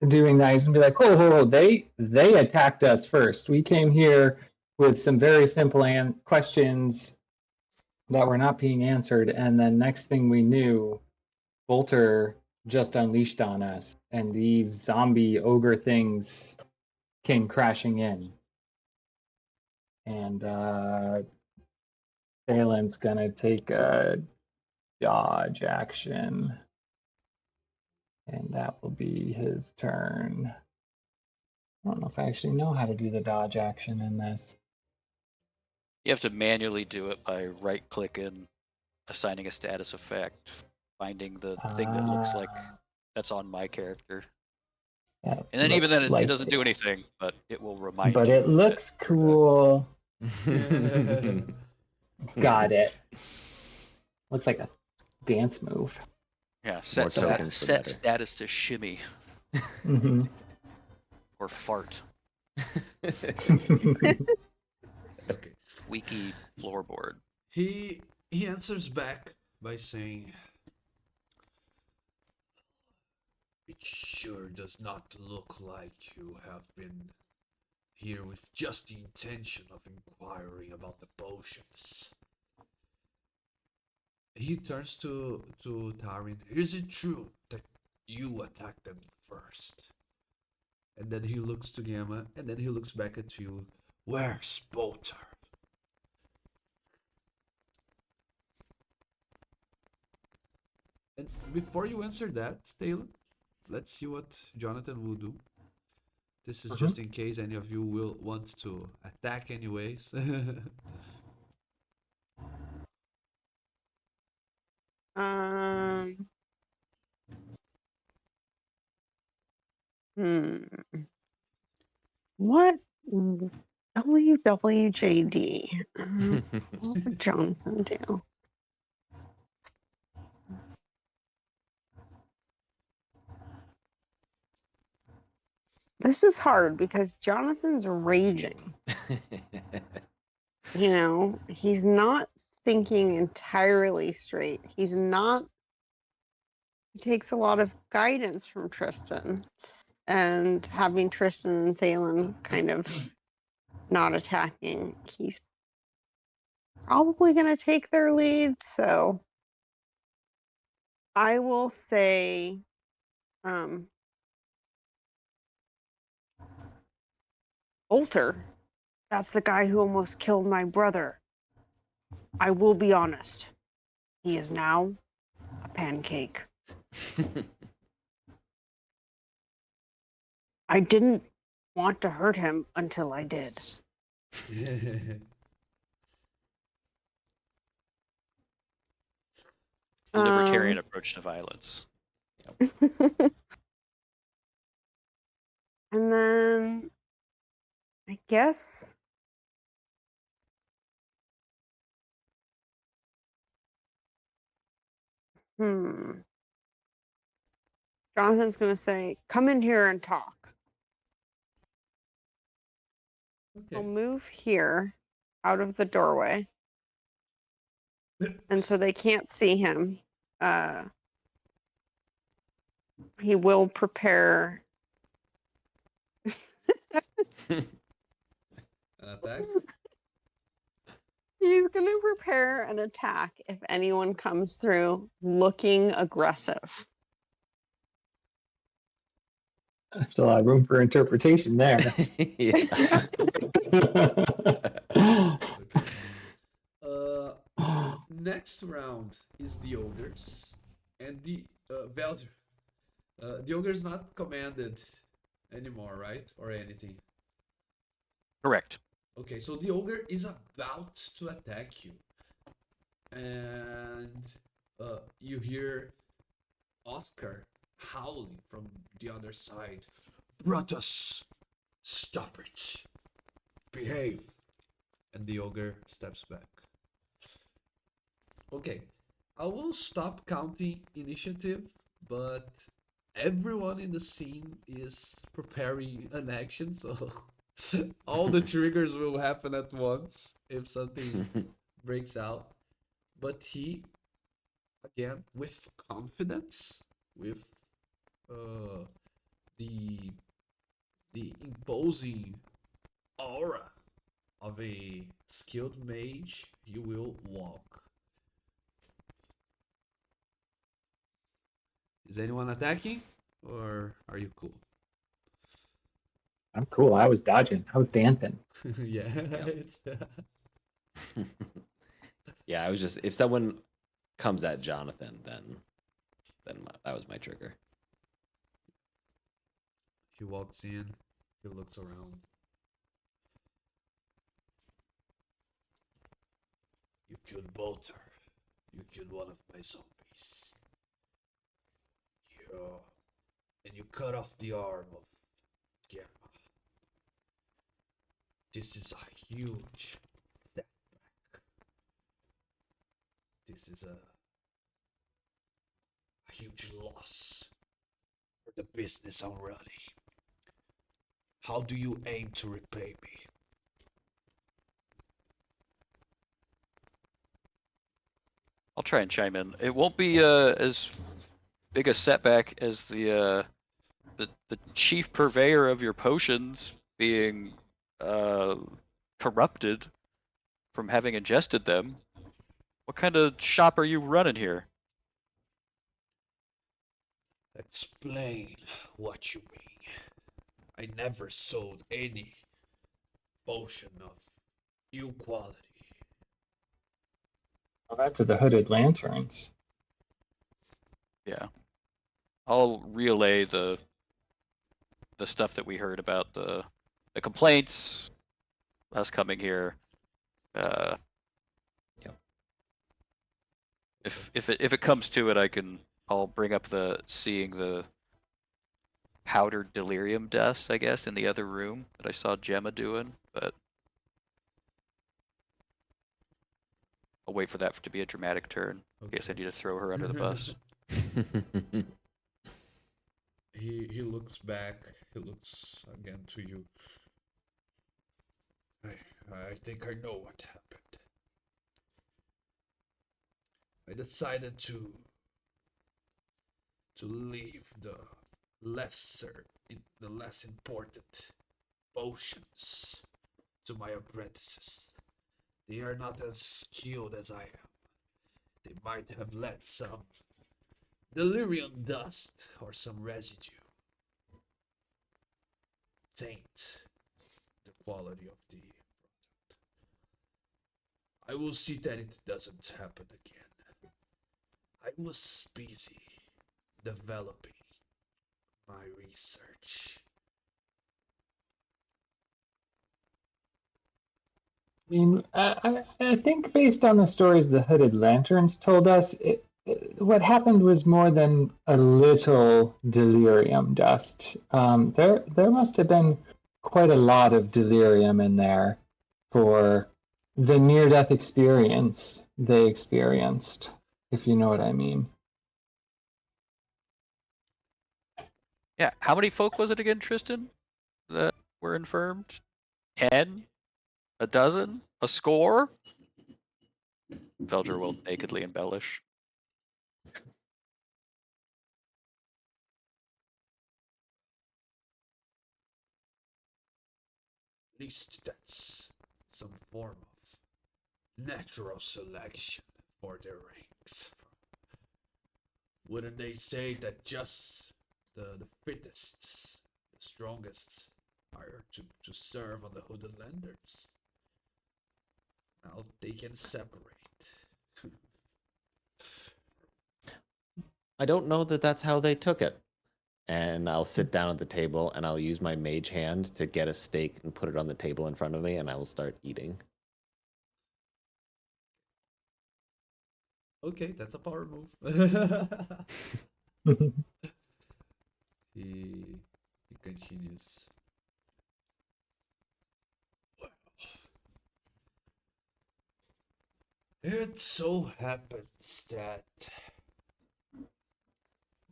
doing that, he's gonna be like, "Oh, they attacked us first. We came here with some very simple questions that were not being answered, and then next thing we knew, Bolter just unleashed on us, and these zombie ogre things came crashing in. And Phelan's gonna take a dodge action, and that will be his turn. I don't know if I actually know how to do the dodge action in this. You have to manually do it by right-clicking, assigning a status effect, finding the thing that looks like that's on my character. Yeah, And then even then, it like doesn't do anything, but it will remind but you. it looks that cool. Yeah. Got it. Looks like a dance move. Yeah, More set tokens, the set better. status to shimmy Mm-hmm. or fart. Okay. Squeaky floorboard. He answers back by saying, "It sure does not look like you have been here with just the intention of inquiring about the potions." He turns to Tarin. "Is it true that you attacked them first?" And then he looks to Gamma, and then he looks back at you. "Where's Bolter?" And before you answer that, Taylor, let's see what Jonathan will do. This is just in case any of you will want to attack anyways. Um. Hmm. What WWJD? What would Jonathan do? This is hard because Jonathan's raging. You know, he's not thinking entirely straight. He's not. He takes a lot of guidance from Tristan, and having Tristan and Thalen kind of not attacking, he's probably going to take their lead. So I will say, Bolter, that's the guy who almost killed my brother. I will be honest. He is now a pancake. I didn't want to hurt him until I did. Libertarian approach to violence. And then I guess Jonathan's going to say, "Come in here and talk." He'll Okay. move here out of the doorway. And so they can't see him. He will prepare. An attack? He's going to prepare an attack if anyone comes through looking aggressive. There's a lot of room for interpretation there. Yeah. Okay. Next round is the ogres, and the Velzer. The ogre is not commanded anymore, right? Or anything. Correct. Okay, so the ogre is about to attack you, and you hear Oscar howling from the other side. Brutus, stop it. Behave. And the ogre steps back. Okay, I will stop counting initiative, but everyone in the scene is preparing an action, so all the triggers will happen at once if something breaks out. But he, again, with confidence, with uh, the the imposing aura of a skilled mage, you will walk. Is anyone attacking? Or are you cool? I'm cool. I was dodging. I was dancing. Yeah, Yep. it's Yeah, I was just if someone comes at Jonathan, then that was my trigger. he walks in, he looks around. You killed Bolter. You killed one of my zombies. Yeah. And you cut off the arm of Gamma. This is a huge setback. This is a huge loss for the business I'm running. How do you aim to repay me? I'll try and chime in. It won't be as big a setback as the chief purveyor of your potions being corrupted from having ingested them. What kind of shop are you running here? Explain what you mean. I never sold any potion of ill quality. Well, that's the Hooded Lanterns. Yeah. I'll relay the stuff that we heard about the complaints, us coming here. Yep. If it comes to it, I'll bring up seeing the powdered delirium dust, I guess, in the other room that I saw Gemma doing, but I'll wait for that to be a dramatic turn. In case I need to throw her under the bus. He looks back. He looks again to you. I think I know what happened. I decided to leave the less important potions to my apprentices. They are not as skilled as I am. They might have let some delirium dust or some residue taint the quality of the product. I will see that it doesn't happen again. I was busy developing my research. I mean, I think based on the stories the Hooded Lanterns told us, what happened was more than a little delirium dust. There must have been quite a lot of delirium in there for the near-death experience they experienced, if you know what I mean. Yeah, how many folk was it again, Tristan, that were infirmed? 10? A dozen? A score? Veldra will nakedly embellish. At least that's some form of natural selection for their ranks. Wouldn't they say that just the fittest, the strongest, are to serve on the Hooded Lanterns? Now they can separate. I don't know that that's how they took it. And I'll sit down at the table and I'll use my mage hand to get a steak and put it on the table in front of me, and I will start eating. Okay, that's a power move. He continues. Well, it so happens that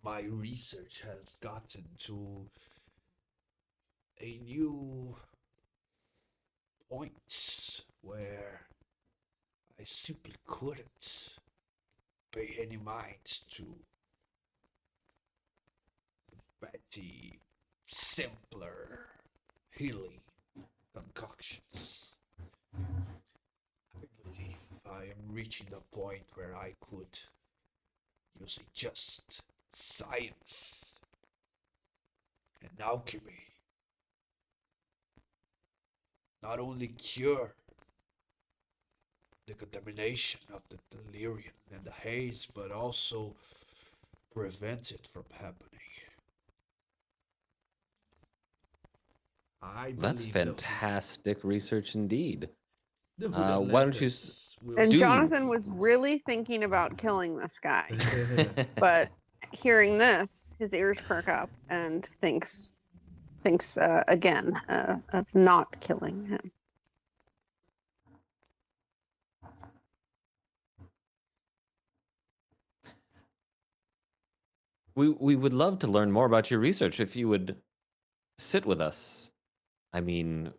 my research has gotten to a new point where I simply couldn't pay any mind to petty, simpler healing concoctions. I believe I am reaching the point where I could use just science and alchemy not only cure the contamination of the delirium and the haze, but also prevent it from happening. I That's believe fantastic research indeed. the Hooded Why don't you Lanterns will And do- Jonathan was really thinking about killing this guy. But hearing this, his ears perk up and thinks again of not killing him. we would love to learn more about your research if you would sit with us. I mean,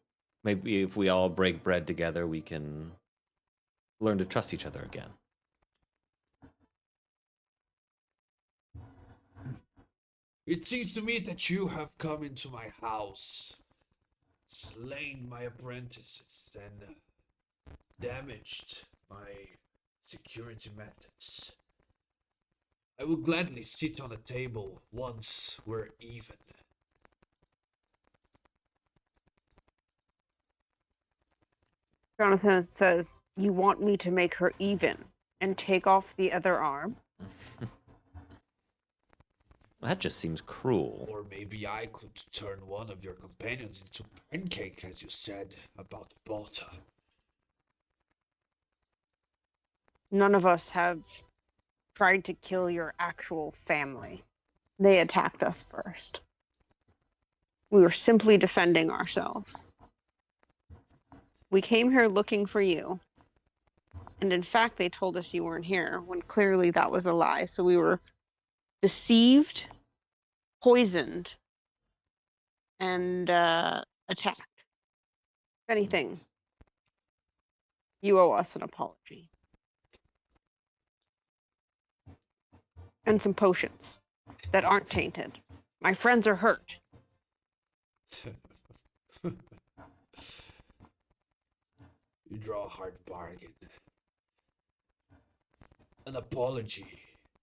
maybe if we all break bread together, we can learn to trust each other again. It seems to me that you have come into my house, slain my apprentices, and damaged my security methods. I will gladly sit on a table once we're even. Jonathan says, "You want me to make her even and take off the other arm?" That just seems cruel. Or maybe I could turn one of your companions into pancake, as you said about Balta. None of us have tried to kill your actual family. They attacked us first. We were simply defending ourselves. We came here looking for you. And in fact, they told us you weren't here when clearly that was a lie. So we were deceived, poisoned, and attacked. If anything, you owe us an apology. And some potions that aren't tainted. My friends are hurt. You draw a hard bargain. An apology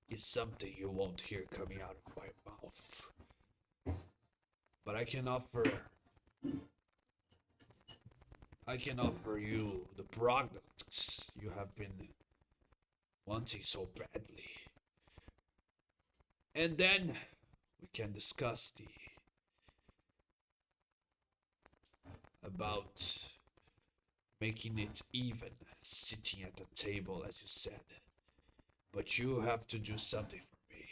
is something you won't hear coming out of my mouth. But I can offer you the products you have been wanting so badly. And then we can discuss about making it even, sitting at the table as you said. But you have to do something for me.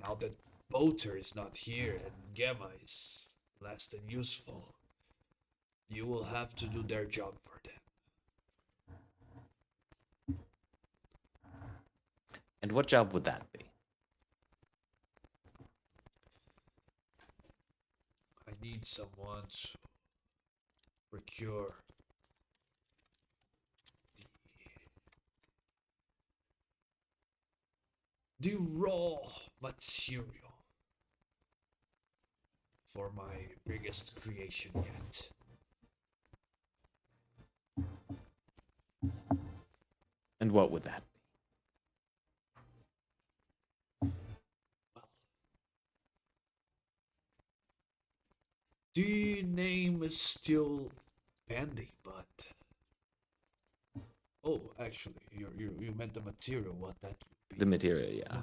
Now that Bolter is not here and Gamma is less than useful, you will have to do their job for them. And what job would that be? I need someone to procure the raw material for my biggest creation yet. And what would that be? The name is still pending, but oh, actually, you meant the material. What that would be? The material, yeah.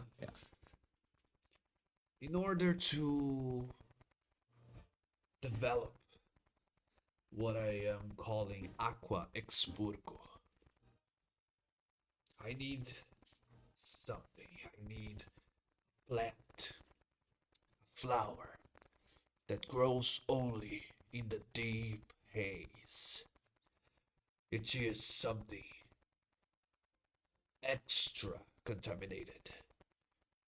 In order to develop what I am calling Aqua Expurgo, I need something. I need plant, flower that grows only in the deep haze. It is something extra contaminated.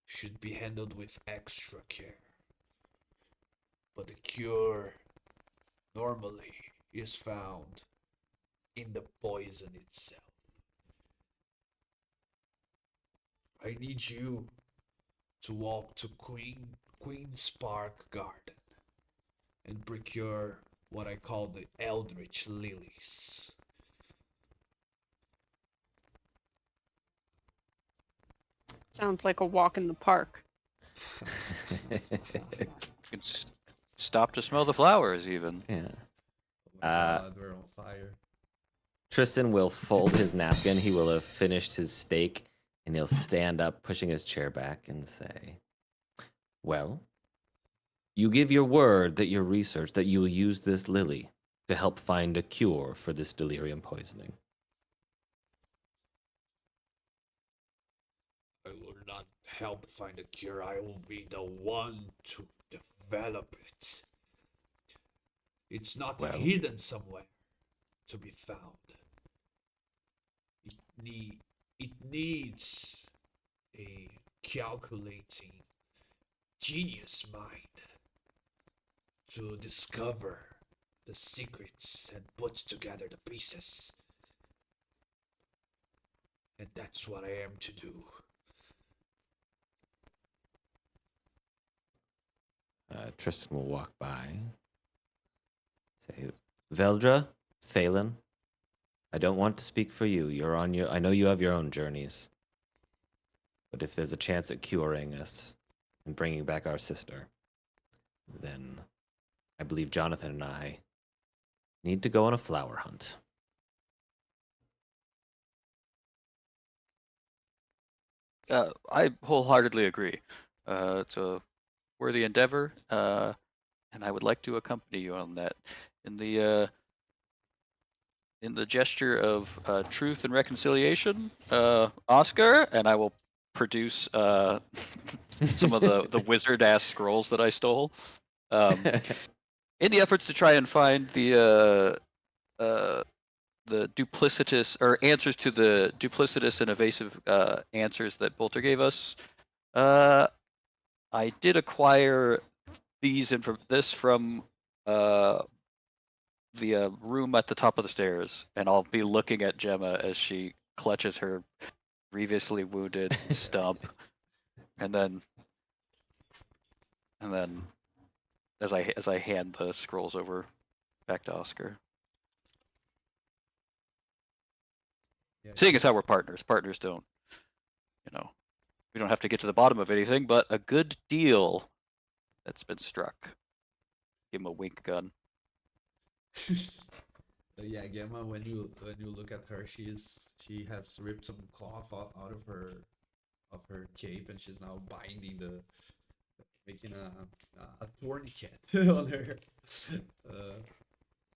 Should be handled with extra care. But the cure normally is found in the poison itself. I need you to walk to Queen's Park Garden and procure what I call the Eldritch Lilies. Sounds like a walk in the park. You can stop to smell the flowers, even. Yeah. Oh my god, we're on fire. Tristan will fold his napkin. He will have finished his steak, and he'll stand up, pushing his chair back, and say, "Well, you give your word that your research, that you will use this lily to help find a cure for this delirium poisoning." I will not help find a cure. I will be the one to develop it. It's not Well? hidden somewhere to be found. It needs a calculating genius mind to discover the secrets and put together the pieces. And that's what I am to do. Tristan will walk by, say, "Veldra, Thalen, I don't want to speak for you. I know you have your own journeys. But if there's a chance at curing us and bringing back our sister, then I believe Jonathan and I need to go on a flower hunt." I wholeheartedly agree. It's a worthy endeavor, and I would like to accompany you on that. In the gesture of truth and reconciliation, Oscar, and I will produce some of the wizard ass scrolls that I stole. In the efforts to try and find the duplicitous, or answers to the duplicitous and evasive answers that Bolter gave us, I did acquire this from the room at the top of the stairs, and I'll be looking at Gemma as she clutches her grievously wounded stump, and then as I hand the scrolls over back to Oscar. Yeah, Seeing as how we're partners don't, we don't have to get to the bottom of anything, but a good deal that's been struck. Give him a wink gun. Yeah, Gemma. When you look at her, she has ripped some cloth out of her cape, and she's now binding making a tourniquet uh,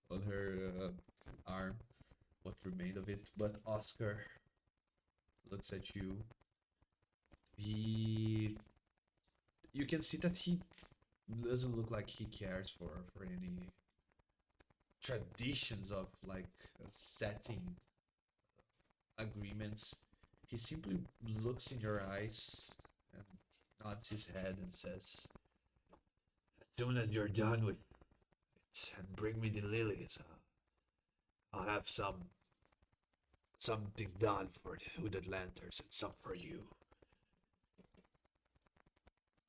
on her arm. What remained of it? But Oscar looks at you. You can see that he doesn't look like he cares for any traditions of like setting agreements. He simply looks in your eyes and nods his head and says, "As soon as you're done with it and bring me the lilies, I'll have something done for the hooded lanterns and some for you.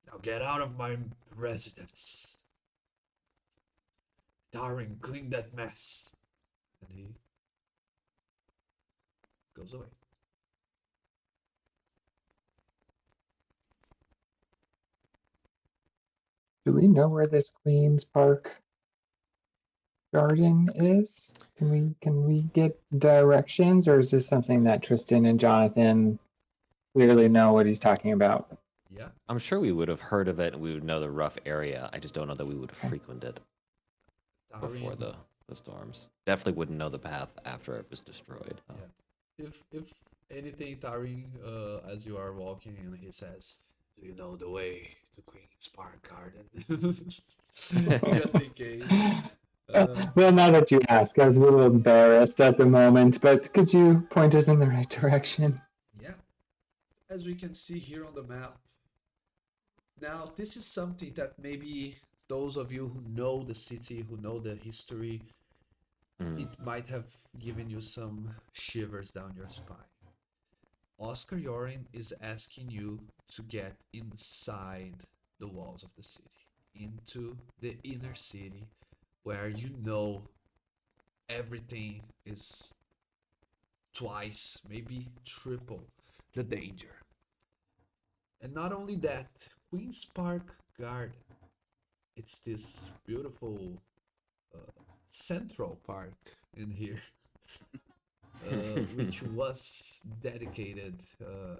Now get out of my residence. Darren, clean that mess." And he goes away. Do we know where this Queen's Park garden is? Can we get directions, or is this something that Tristan and Jonathan clearly know what he's talking about? Yeah. I'm sure we would have heard of it and we would know the rough area. I just don't know that we would have Okay. frequented it before Darren, the storms. Definitely wouldn't know the path after it was destroyed. yeah. If anything, Tarin, as you are walking, and he says, Do you know the way to Queen's Park Garden? Just in case. Well, now that you ask, I was a little embarrassed at the moment, but could you point us in the right direction? Yeah, as we can see here on the map. Now, this is something that maybe those of you who know the city, who know the history, it might have given you some shivers down your spine. Oscar Yorin is asking you to get inside the walls of the city, into the inner city, where you know everything is twice, maybe triple the danger. And not only that, Queen's Park Garden, it's this beautiful central park in here, which was dedicated,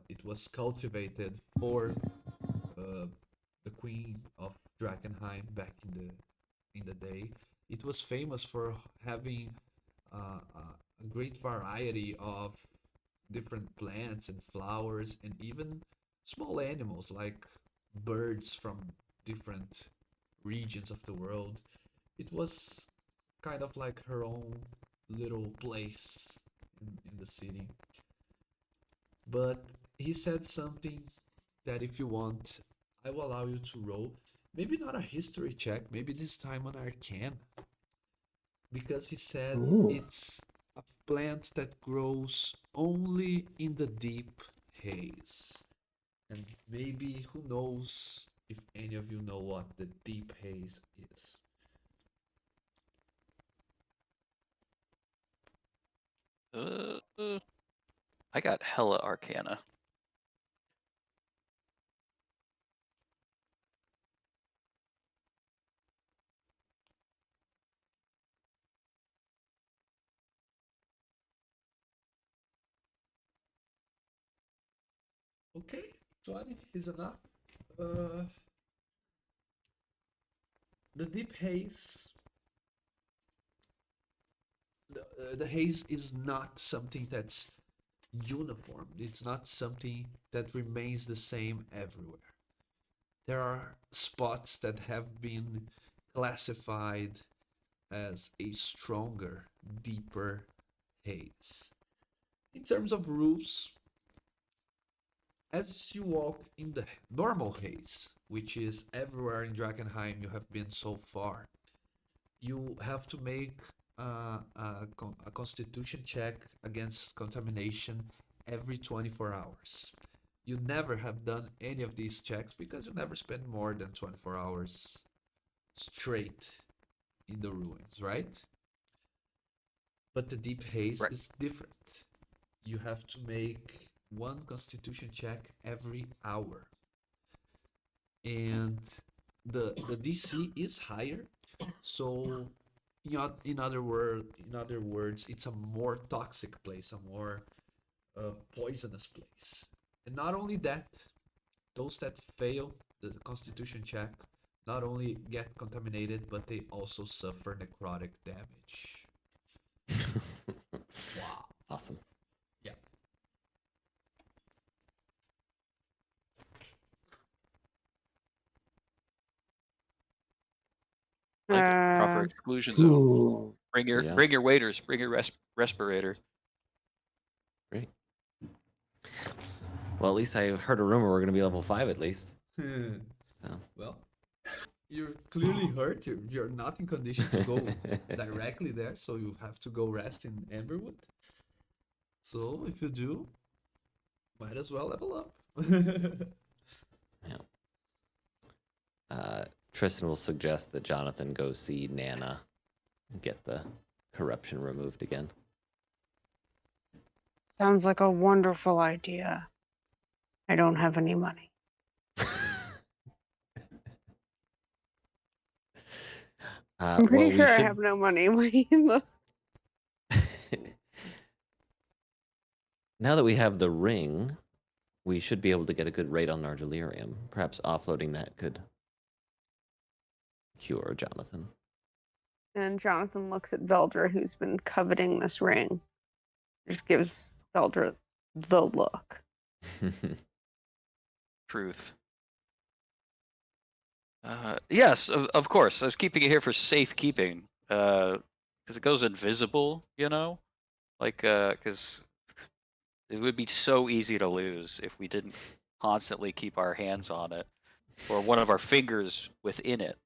it was cultivated for the Queen of Drakkenheim back in the day. It was famous for having a great variety of different plants and flowers and even small animals like birds from different regions of the world. It was kind of like her own little place in the city. But he said something that if you want, I will allow you to roll. Maybe not a history check, maybe this time an arcana. Because he said Ooh. it's a plant that grows only in the deep haze. And maybe who knows if any of you know what the deep haze is. I got hella Arcana. Okay, 20 is enough. Uh, the deep haze, the haze is not something that's uniform. It's not something that remains the same everywhere. There are spots that have been classified as a stronger, deeper haze. In terms of rules, as you walk in the normal haze, which is everywhere in Drakkenheim you have been so far, you have to make a constitution check against contamination every 24 hours. You never have done any of these checks because you never spend more than 24 hours straight in the ruins, right? But the deep haze Right. is different. You have to make one constitution check every hour. And the DC is higher, so in other words, it's a more toxic place, a more poisonous place. And not only that, those that fail the constitution check not only get contaminated, but they also suffer necrotic damage. Wow. Awesome. Yeah. Like it. Proper Uh, exclusion zone. Ooh. Bring your waiters. Bring your respirator. Great. Well, at least I heard a rumor we're going to be level 5 at least. So. Well, you're clearly hurt. You're not in condition to go directly there, so you have to go rest in Amberwood. So if you do, might as well level up. Yeah. Tristan will suggest that Jonathan go see Nana and get the corruption removed again. sounds like a wonderful idea. I don't have any money. I'm pretty sure I have no money. Now that we have the ring, we should be able to get a good rate on our delirium. Perhaps offloading that could cure Jonathan. And Jonathan looks at Veldra, who's been coveting this ring. Just gives Veldra the look. Truth. Yes, of course. I was keeping it here for safekeeping. Because it goes invisible, you know? Like, because it would be so easy to lose if we didn't constantly keep our hands on it or one of our fingers within it.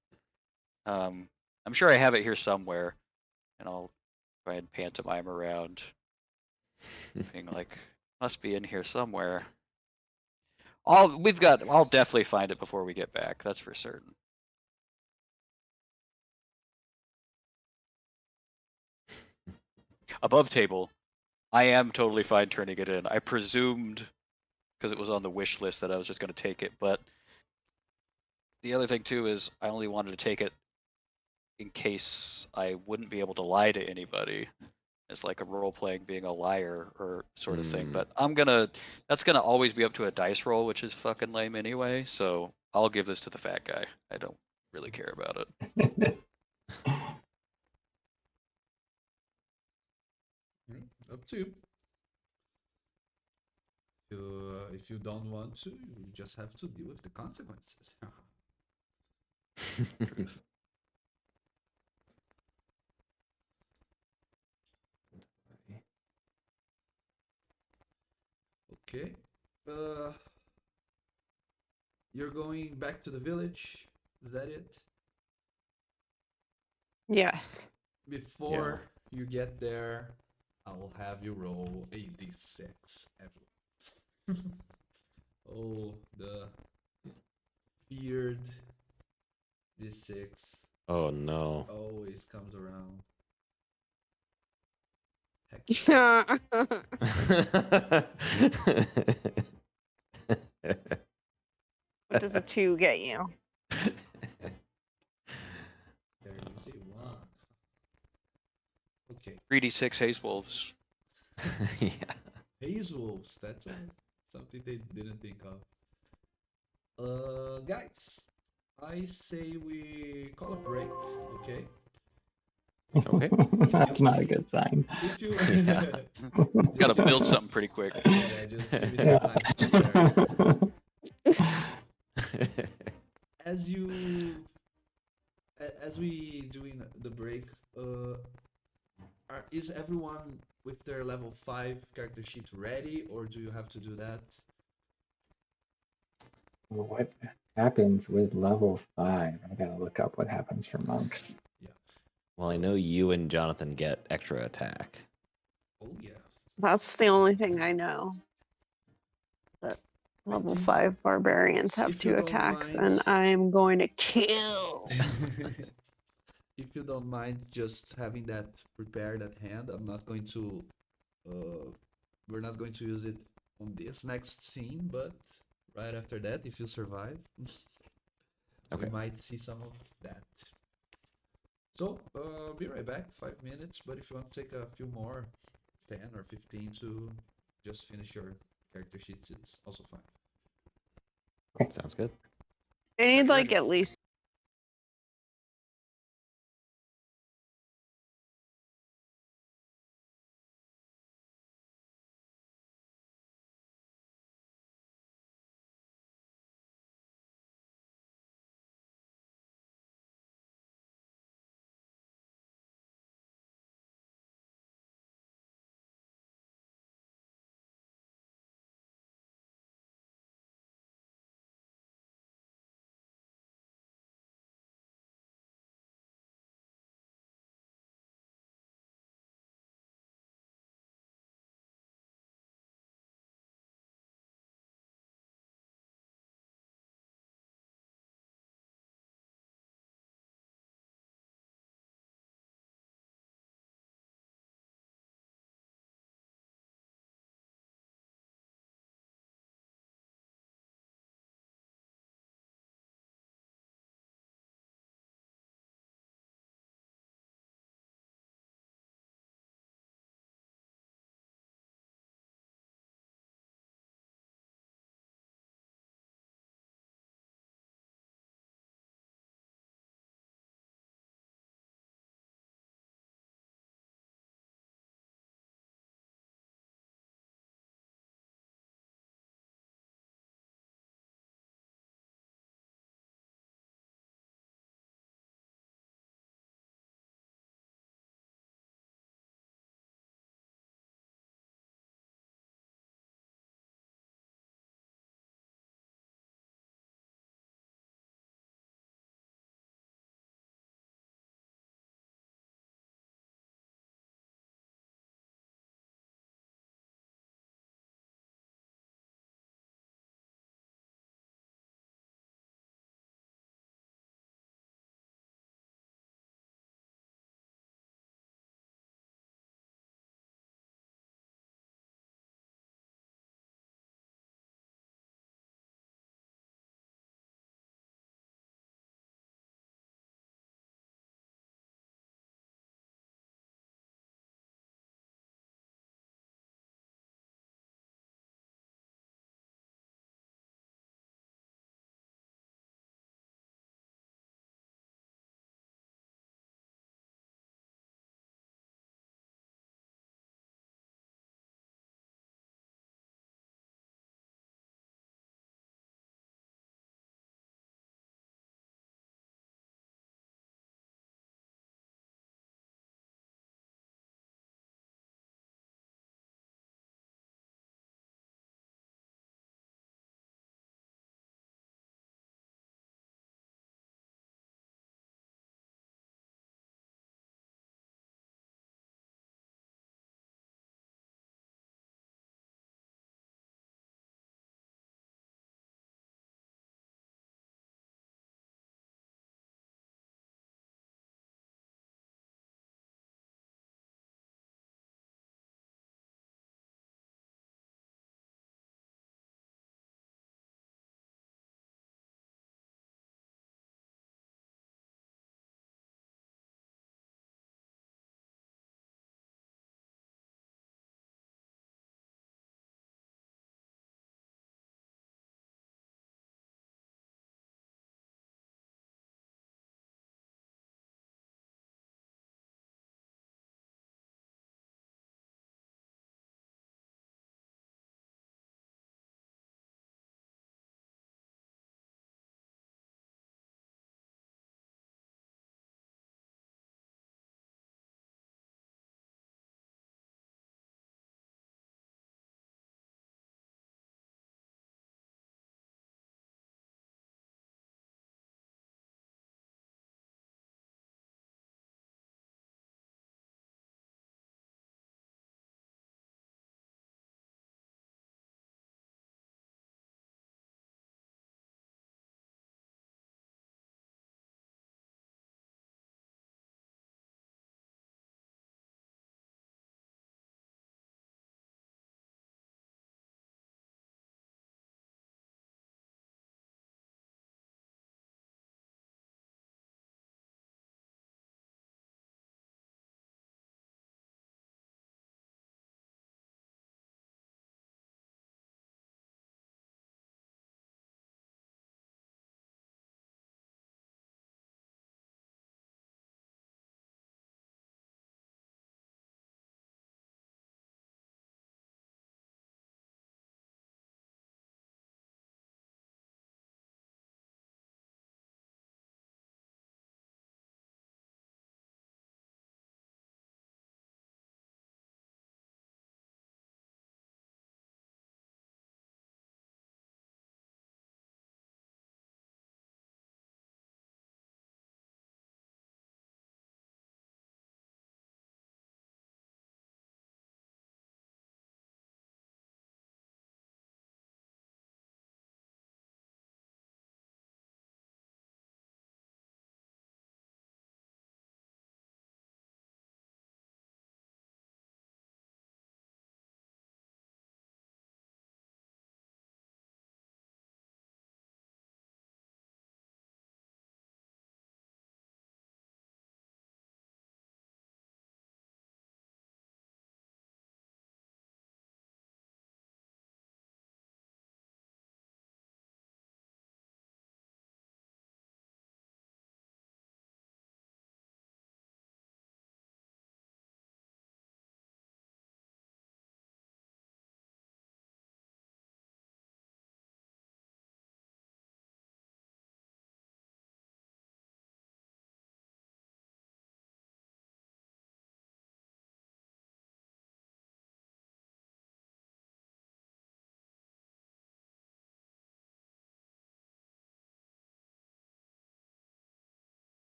I'm sure I have it here somewhere, and I'll try and pantomime around, being like, must be in here somewhere. I'll definitely find it before we get back. That's for certain. Above table, I am totally fine turning it in. I presumed, because it was on the wish list, that I was just going to take it, but the other thing too is I only wanted to take it in case I wouldn't be able to lie to anybody. It's like a role playing being a liar or sort of thing. But that's gonna always be up to a dice roll, which is fucking lame anyway. So I'll give this to the fat guy. I don't really care about it. Up to you. If you don't want to, you just have to deal with the consequences. Okay. You're going back to the village. Is that it? Yes. Before you get there, I will have you roll a d6. Oh, the feared d6 Oh no. always comes around. Heck, What does a 2 get you? there you say one. Okay. 3d6 haze wolves. Yeah. Haze wolves. That's something they didn't think of. Guys, I say we call a break. Okay. Okay. That's not a good sign. If you Gotta build something pretty quick. yeah, just give me some time to prepare. As you as we doing the break, is everyone with their level 5 character sheet ready, or do you have to do that? What happens with level 5? I gotta look up what happens for monks. Yeah. Well, I know you and Jonathan get extra attack. Oh yeah. That's the only thing I know. That I level think 5 barbarians have if you 2 don't attacks, mind- and I'm going to kill. If you don't mind just having that prepared at hand, I'm not going to we're not going to use it on this next scene, but right after that, if you survive, we Okay. might see some of that. So, be right back, 5 minutes, but if you want to take a few more, 10 or 15 to just finish your character sheets, it's also fine. Sounds good. I need like Ready? at least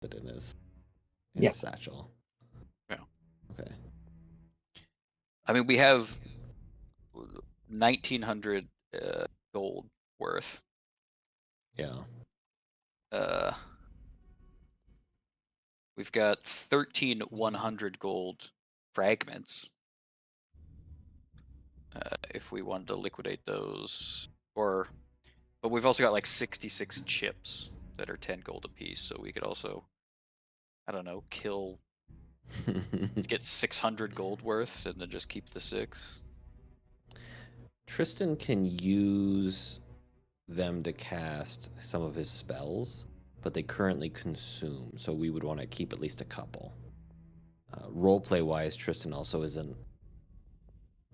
it in his Yeah. satchel. Yeah. Okay. I mean, we have 1,900 gold worth. Yeah. We've got 1,100 gold fragments. If we wanted to liquidate those, but we've also got like 66 chips that are 10 gold apiece, so we could also, I don't know, get 600 gold worth and then just keep the 6. Tristan can use them to cast some of his spells, but they currently consume, so we would want to keep at least a couple. Roleplay wise, Tristan also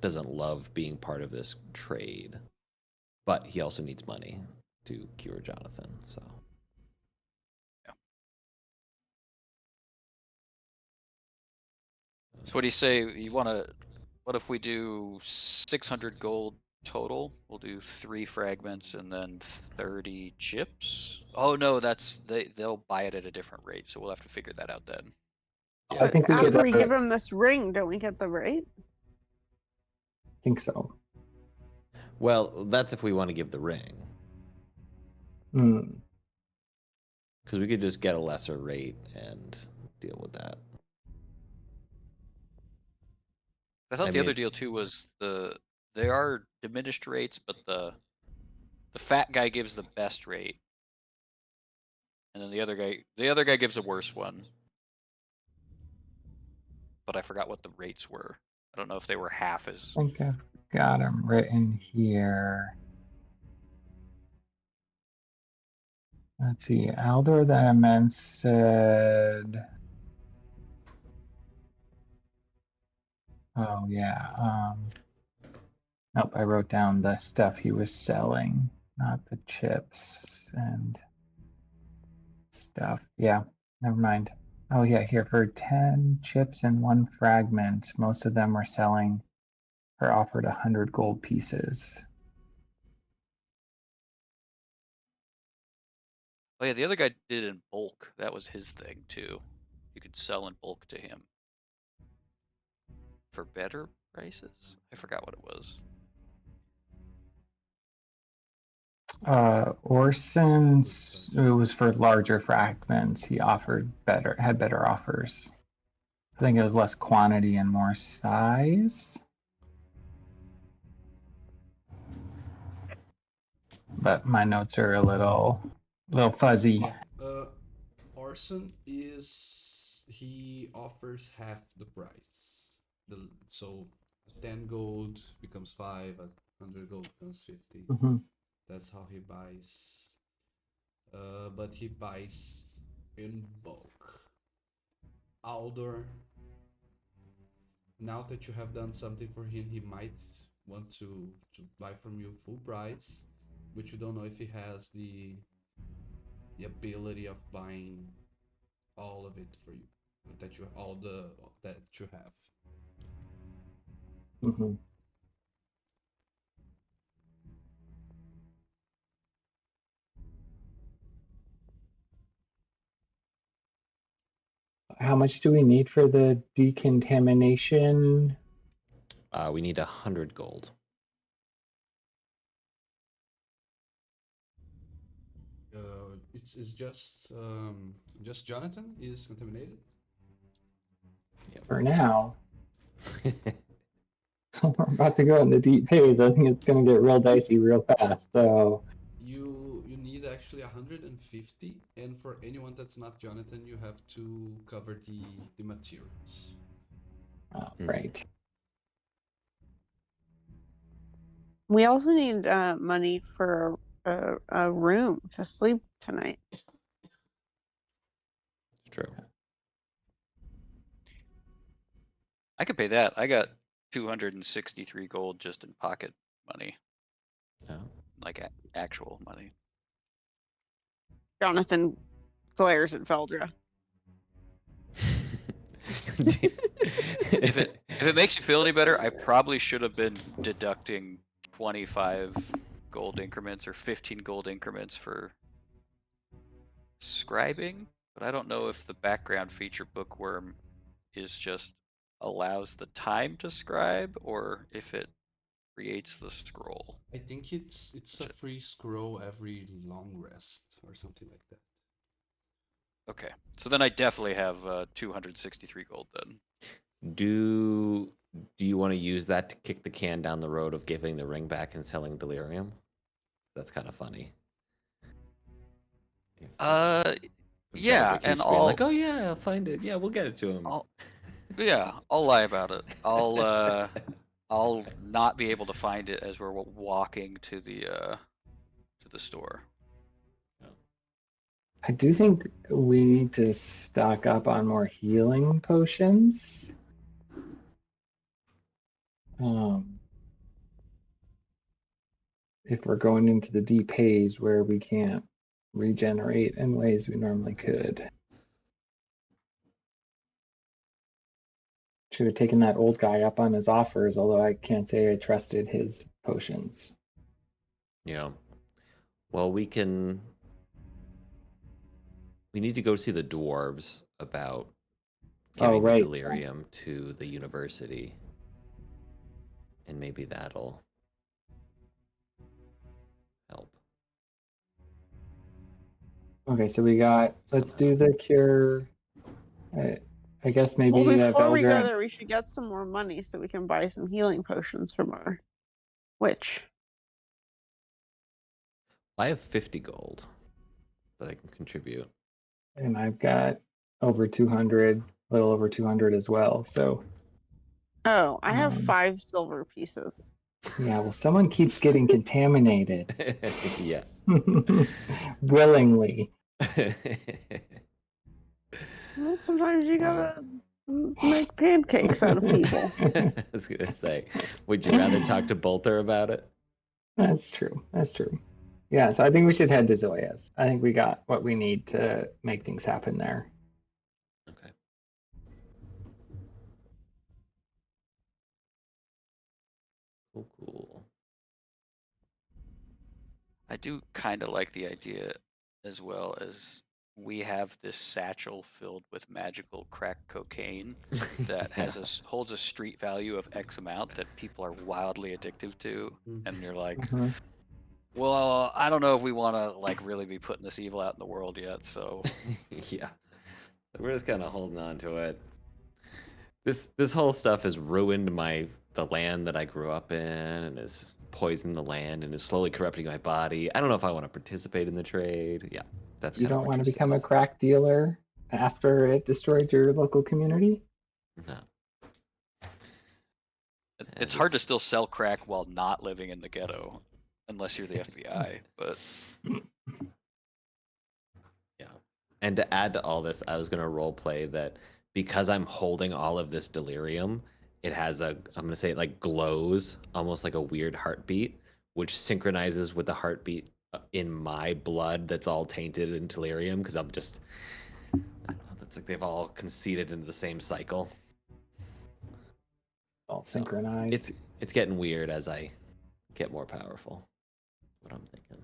doesn't love being part of this trade, but he also needs money to cure Jonathan. So Yeah. So what do you say? You want to? What if we do 600 gold total? We'll do 3 fragments and then 30 chips. Oh no, they'll buy it at a different rate, so we'll have to figure that out then. yeah, I But think we after get we the- give him this ring, don't we get the rate? I think so. well, that's if we want to give the ring, Hmm. because we could just get a lesser rate and deal with that. I thought I the mean, other it's- deal too was they are diminished rates, but the fat guy gives the best rate, and then the other guy gives a worse one. But I forgot what the rates were. I don't know if they were half as. I think I've got them written here. Let's see. Aldor the Immense said. Oh yeah. Nope, I wrote down the stuff he was selling, not the chips and stuff. Yeah, never mind. Oh yeah, here for 10 chips and 1 fragment. Most of them were selling or offered 100 gold pieces. Oh yeah, the other guy did it in bulk. That was his thing too. You could sell in bulk to him for better prices. I forgot what it was. Orson's it was for larger fragments. He had better offers. I think it was less quantity and more size. But my notes are a little fuzzy. Yeah. Orson he offers half the price. So 10 gold becomes 5, 100 gold becomes 50. Mhm. That's how he buys. But he buys in bulk. Aldor, now that you have done something for him, he might want to buy from you full price, but you don't know if he has the ability of buying all of it for you, that you have. Mhm. How much do we need for the decontamination? we need 100 gold. It's just Jonathan is contaminated. For now. We're about to go into deep haze. I think it's going to get real dicey real fast. So You need actually 150, and for anyone that's not Jonathan, you have to cover the materials. right. We also need money for a room to sleep tonight. It's true. I could pay that. I got 263 gold just in pocket money, Oh. like actual money. Jonathan glares at Veldra. If it makes you feel any better, I probably should have been deducting 25 gold increments or 15 gold increments for scribing, but I don't know if the background feature bookworm is just allows the time to scribe or if it creates the scroll. I think it's a free scroll every long rest or something like that. Okay, so then I definitely have 263 gold then. Do you want to use that to kick the can down the road of giving the ring back and selling delirium? That's kind of funny. Yeah, Veldra and keeps being I'll like, "Oh yeah, I'll find it. Yeah, we'll get it to him." I'll lie about it. I'll not be able to find it as we're walking to the store. I do think we need to stock up on more healing potions. If we're going into the deep haze where we can't regenerate in ways we normally could. Should have taken that old guy up on his offers, although I can't say I trusted his potions. Yeah. Well, we need to go see the dwarves about giving the right. delirium to the university. And maybe that'll help. Okay, so we got, let's do somehow. the cure. I guess maybe Well, before we go Veldra. there, we should get some more money so we can buy some healing potions from our witch. I have 50 gold that I can contribute. And I've got over 200, a little over 200 as well. So, Oh, I have 5 silver pieces. yeah, well, someone keeps getting contaminated Yeah. willingly. Well, sometimes you gotta make pancakes out of people. I was going to say, would you rather talk to Bolter about it? That's true. That's true. Yeah, so I think we should head to Zoya's. I think we got what we need to make things happen there. Okay. Cool. I do kind of like the idea as well as we have this satchel filled with magical crack cocaine that holds a street value of X amount that people are wildly addictive to, and you're like, well, I don't know if we want to like really be putting this evil out in the world yet. So Yeah, we're just kind of holding on to it. This whole stuff has ruined the land that I grew up in, and has poisoned the land, and is slowly corrupting my body. I don't know if I want to participate in the trade. Yeah, that's You kind of don't what want to Trish become a says. crack dealer after it destroyed your local community? No. it's hard to still sell crack while not living in the ghetto, unless you're the FBI. But yeah. And to add to all this, I was going to role play that because I'm holding all of this delirium, it has I'm going to say it like glows, almost like a weird heartbeat, which synchronizes with the heartbeat in my blood that's all tainted in delirium because I don't know, that's like they've all conceded into the same cycle. All So synchronized. it's getting weird as I get more powerful. What I'm thinking.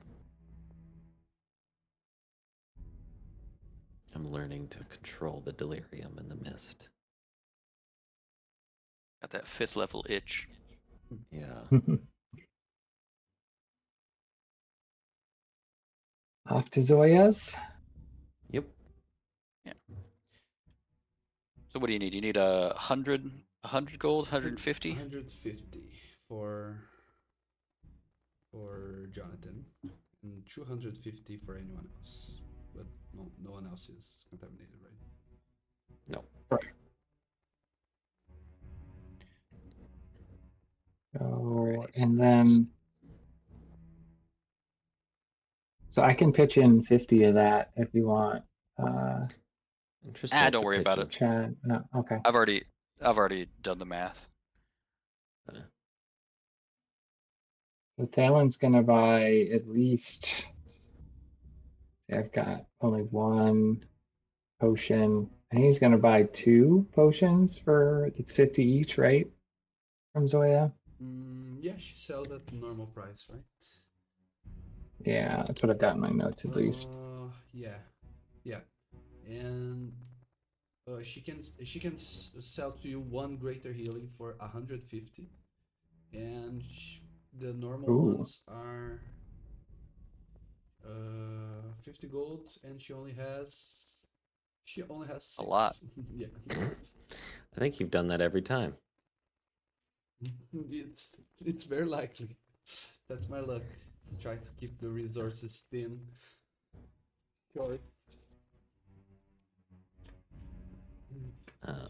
I'm learning to control the delirium in the mist. got that 5th level itch. Yeah. Off to Zoya's. Yep. Yeah. So what do you need? You need 100 gold, 150? 150 for Jonathan, and 250 for anyone else. But no one else is contaminated, right? No. Right. So, and then, so I can pitch in 50 of that if you want. Don't worry about it. Chad, no, okay. I've already done the math. So Talon's gonna buy at least. I've got only one potion. And he's gonna buy 2 potions for it's 50 each, right? From Zoya. Yeah, she sells at normal price, right? Yeah, that's what I've got in my notes at least. Yeah. and she can sell to you 1 greater healing for 150, and the normal Ooh. ones are 50 gold, and she only has 6. A lot. Yeah. I think you've done that every time. It's very likely. That's my luck. Try to keep the resources thin. Short. Uh,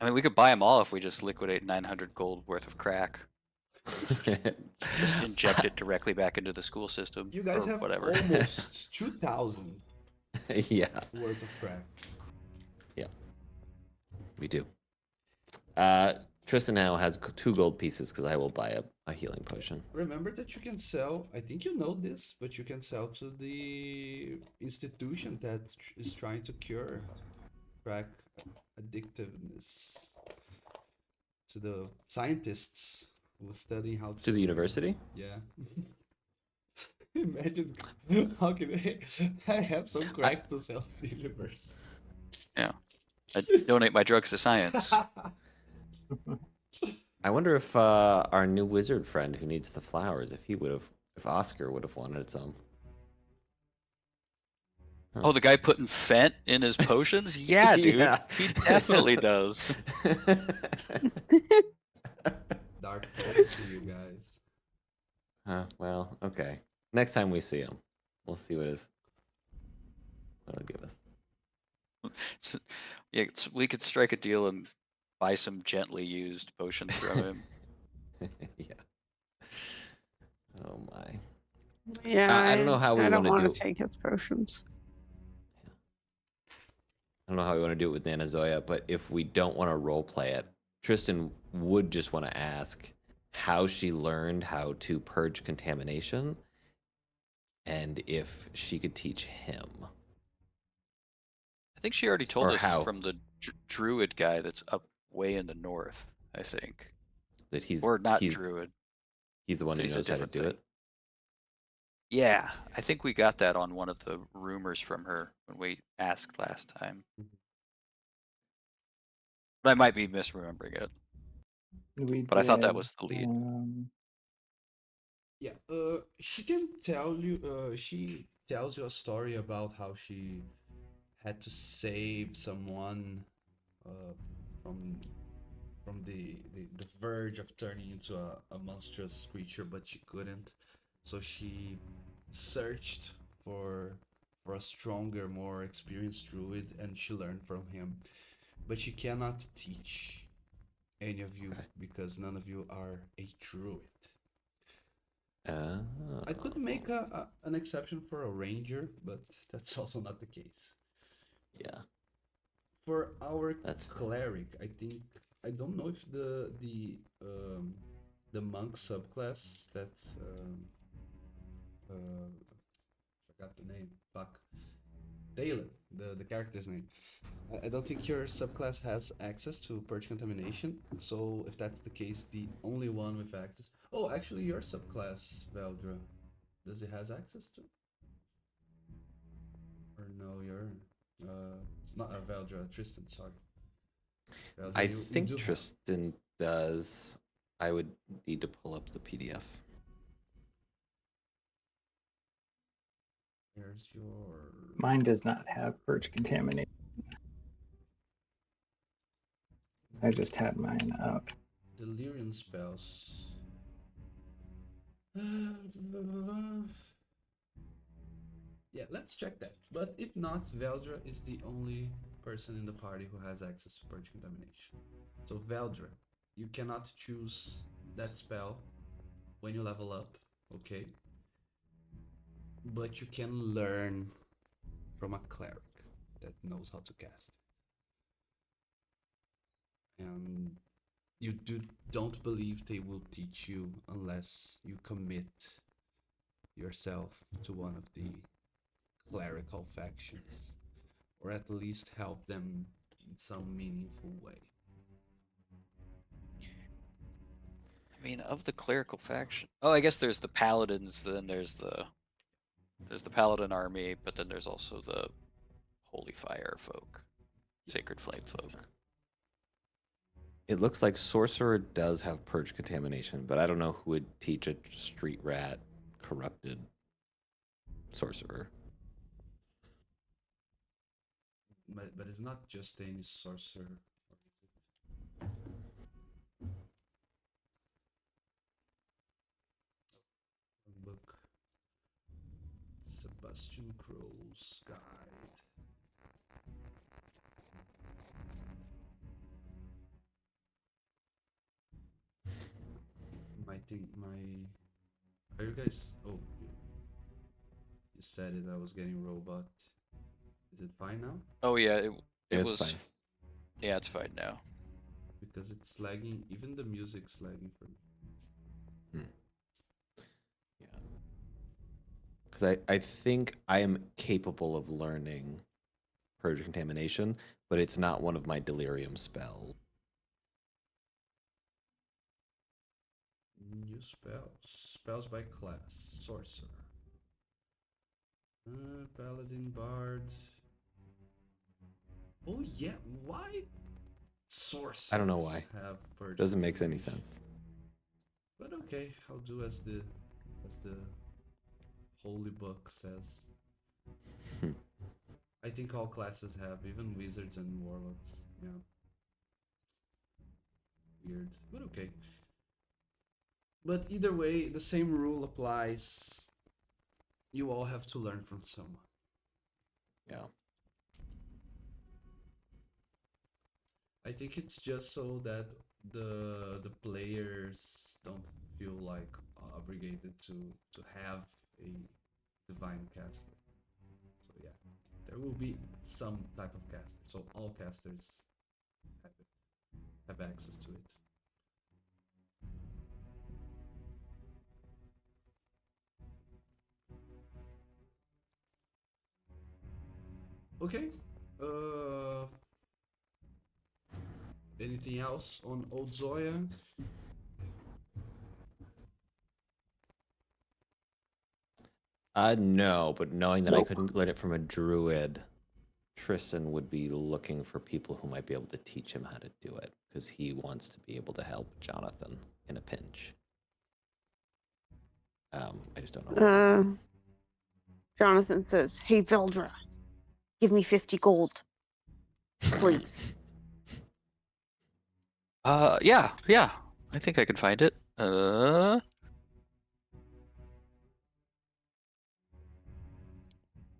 I mean, we could buy them all if we just liquidate 900 gold worth of crack. Just inject it directly back into the school system. You guys or have whatever. almost 2,000 yeah, worth of crack. we do. Tristan now has 2 gold pieces because I will buy a healing potion. Remember that you can sell, I think you know this, but you can sell to the institution that is trying to cure crack addictiveness. To the scientists who are studying how To the university? Yeah. Imagine how can I have some crack to sell to the universe. Yeah. I donate my drugs to science. I wonder if our new wizard friend who needs the flowers, if Oscar would have wanted some. Oh, the guy putting Fent in his potions? Yeah, dude. Yeah. He definitely does. Dark thoughts to you guys. Well, okay. Next time we see him, we'll see what he'll give us. Yeah, we could strike a deal and buy some gently used potions from him. Yeah. Oh my. Yeah, I don't know how we I don't want to want do. to take his potions. I don't know how we want to do it with Nana Zoya, but if we don't want to role play it, Tristan would just want to ask how she learned how to purge contamination, and if she could teach him. I think she already told Or us how. from the druid guy that's up way in the north, I think. That Or not he's druid. he's the one who He's a knows how to different do thing. it. Yeah, I think we got that on one of the rumors from her when we asked last time. But I might be misremembering it. But I thought that was the lead. Yeah, she can tell you, she tells you a story about how she had to save someone from the verge of turning into a monstrous creature, but she couldn't. So she searched for a stronger, more experienced druid, and she learned from him. But she cannot teach any of you because none of you are a druid. I could make an exception for a ranger, but that's also not the case. Yeah. For our That's cleric, I think I don't know if the monk subclass that forgot the name. Fuck. Dalen, the character's name. I don't think your subclass has access to purge contamination. So if that's the case, the only one with access. Oh, actually, your subclass, Veldra, does it has access to? Or no, you're not Veldra, Tristan. Sorry. Veldra, I you think do have. Tristan does. I would need to pull up the PDF. There's your. Mine does not have purge contamination. I just had mine up. Delirium spells. Yeah, let's check that. But if not, Veldra is the only person in the party who has access to purge contamination. So Veldra, you cannot choose that spell when you level up, okay? But you can learn from a cleric that knows how to cast it. And you don't believe they will teach you unless you commit yourself to one of the clerical factions, or at least help them in some meaningful way. I mean, of the clerical faction. Oh, I guess there's the paladins. Then there's the paladin army, but then there's also the holy fire folk, sacred flame folk. It looks like sorcerer does have purge contamination, but I don't know who would teach a street rat corrupted sorcerer. But it's not just any sorcerer. Book. Sebastian Crow's Guide. Are you guys? Oh, you said it. I was getting robot. Is it fine now? Oh yeah, it It's was. fine. Yeah, it's fine now. Because it's lagging. Even the music's lagging for me. Yeah. Because I think I am capable of learning purge contamination, but it's not one of my delirium spells. New spells. Spells by class. Sorcerer. Paladin, Bard. Oh yeah, why? Sorcerers I don't know why. have purge Doesn't make any contamination. sense. But okay, I'll do as the holy book says. Hmm. I think all classes have, even wizards and warlocks. Yeah. Weird, but okay. But either way, the same rule applies. You all have to learn from someone. Yeah. I think it's just so that the players don't feel like obligated to have a divine caster. So yeah, there will be some type of caster. So all casters have access to it. Okay. Anything else on Old Zoya? No, but knowing that I Nope. couldn't learn it from a druid, Tristan would be looking for people who might be able to teach him how to do it because he wants to be able to help Jonathan in a pinch. I just don't know. Jonathan says, "Hey Veldra, give me 50 gold, please." Yeah. I think I can find it.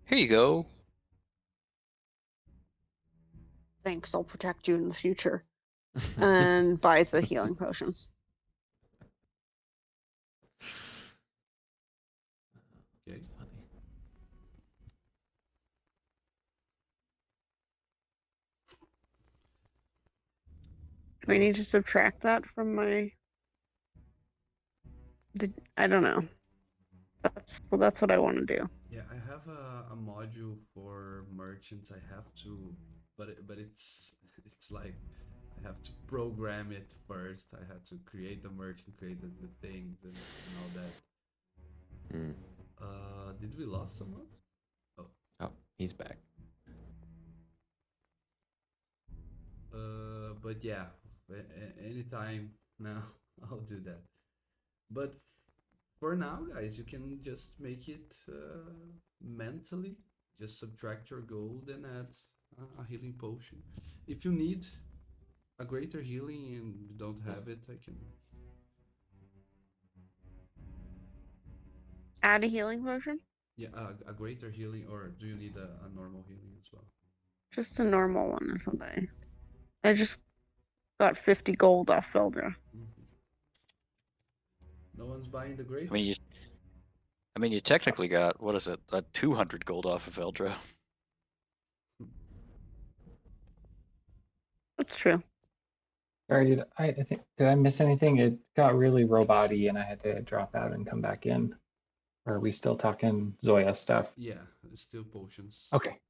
Here you go. Thanks, I'll protect you in the future. And buys a healing potion. Okay. It's funny. Do I need to subtract that from my? I don't know. That's what I want to do. Yeah, I have a module for merchants. I have to, but it's like I have to program it first. I have to create the merchant, create the things and all that. Hmm. Did we lost someone? Oh, he's back. But yeah, anytime now I'll do that. But for now, guys, you can just make it mentally. Just subtract your gold and add a healing potion. If you need a greater healing and you don't have it, I can. Add a healing potion? Yeah, a greater healing, or do you need a normal healing as well? Just a normal one is what I just got 50 gold off Veldra. Mm-hmm. No one's buying the greater. I mean, you technically got, what is it, 200 gold off of Eldra. That's true. Sorry, did I miss anything? It got really robot-y and I had to drop out and come back in. Or are we still talking Zoya stuff? Yeah, still potions. Okay.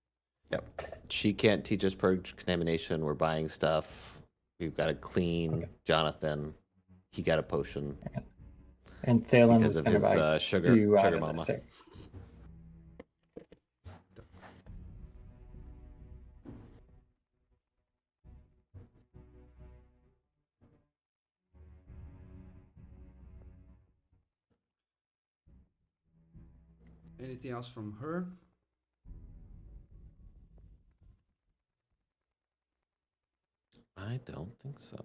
Yep. She can't teach us purge contamination. We're buying stuff. We've got to clean Okay. Jonathan. He got a potion And Thalen because was of going to his buy sugar 2 out of the mama. 6. Anything else from her? I don't think so.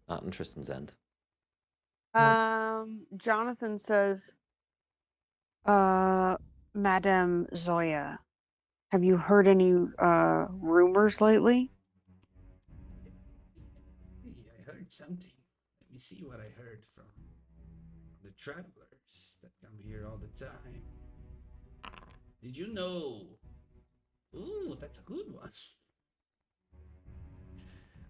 Not in Tristan's end. Jonathan says, Madame Zoya, have you heard any rumors lately? Hey, I heard something. Let me see what I heard from the travelers that come here all the time. Did you know? Ooh, that's a good one.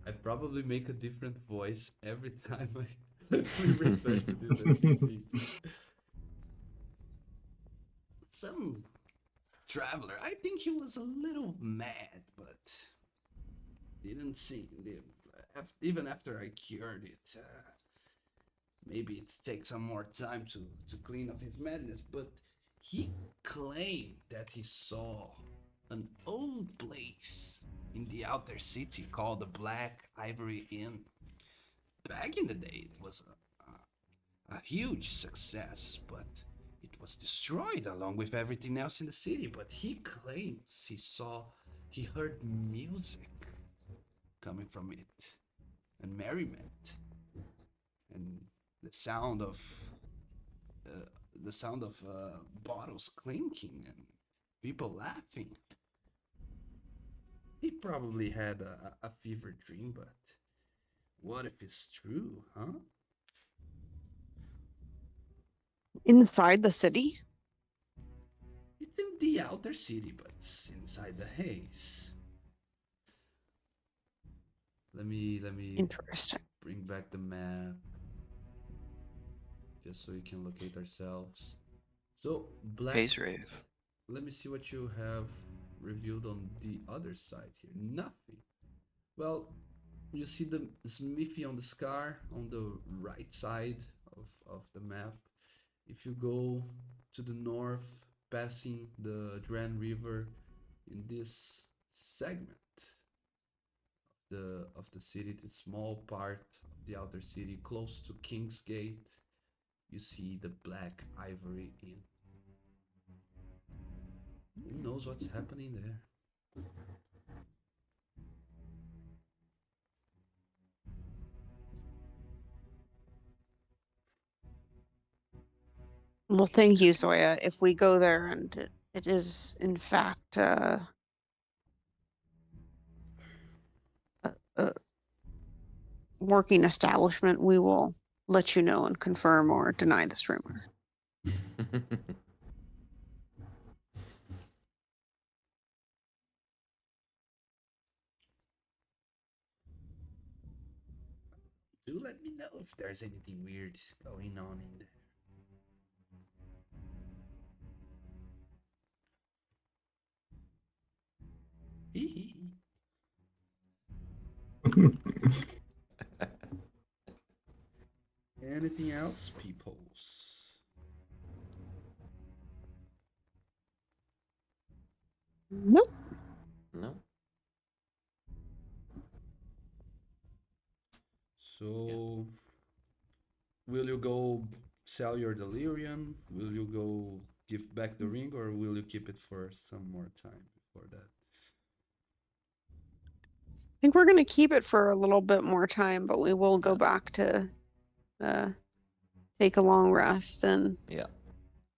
I probably make a different voice every time we return to this NPC. Some traveler. I think he was a little mad, but didn't see. Even after I cured it, maybe it takes some more time to clean up his madness. But he claimed that he saw an old place in the outer city called the Black Ivory Inn. Back in the day, it was a huge success, but it was destroyed along with everything else in the city. But he claims he heard music coming from it, and merriment, and the sound of uh, bottles clinking and people laughing. He probably had a fever dream, but what if it's true, huh? Inside the city? It's in the outer city, but it's inside the haze. Let me Interesting. bring back the map just so we can locate ourselves. So black. Haze Rave. Let me see what you have revealed on the other side here. Nothing. Well, you see the smithy on the scar on the right side of the map. If you go to the north, passing the Dran River in this segment of the city, the small part of the outer city close to King's Gate, you see the Black Ivory Inn. Who knows what's happening there? Well, thank you, Zoya. If we go there and it is, in fact, a working establishment, we will let you know and confirm or deny this rumor. Do let me know if there's anything weird going on in there. Hee hee. Anything else, peoples? Nope. No. So, will you go sell your delirium? Will you go give back the ring, or will you keep it for some more time before that? I think we're going to keep it for a little bit more time, but we will go Yeah. back to take a long rest. And Yeah.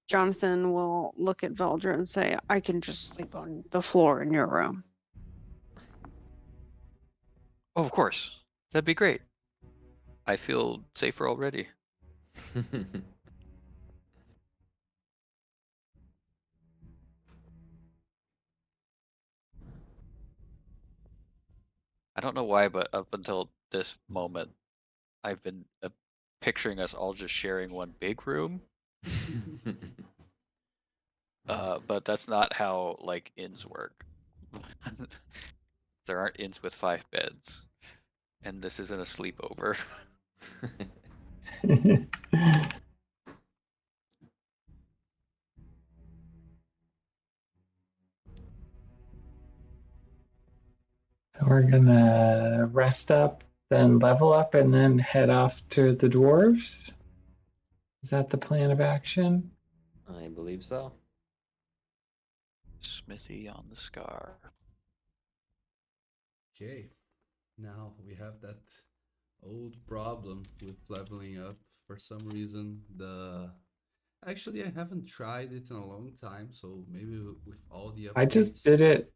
Jonathan will look at Veldra and say, I can just sleep on the floor in your room. Oh, of course. That'd be great. I feel safer already. I don't know why, but up until this moment, I've been picturing us all just sharing one big room. But that's not how like inns work. There aren't inns with 5 beds, and this isn't a sleepover. We're gonna rest up, then level up, and then head off to the dwarves. Is that the plan of action? I believe so. Smithy on the scar. Okay, now we have that old problem with leveling up. For some reason, actually I haven't tried it in a long time, so maybe with all the I just updates. did it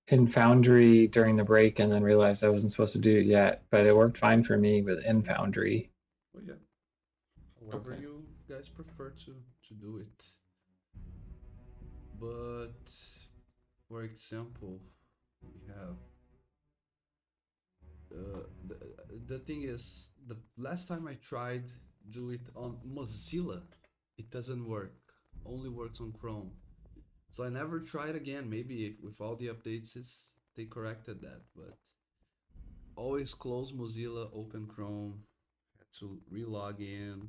in Foundry during the break and then realized I wasn't supposed to do it yet, but it worked fine for me in Foundry. Oh yeah. However Okay. you guys prefer to do it. But for example, we have the thing is, the last time I tried do it on Mozilla, it doesn't work. Only works on Chrome. So I never tried again. Maybe if, with all the updates, they corrected that. But always close Mozilla, open Chrome. Had to relog in,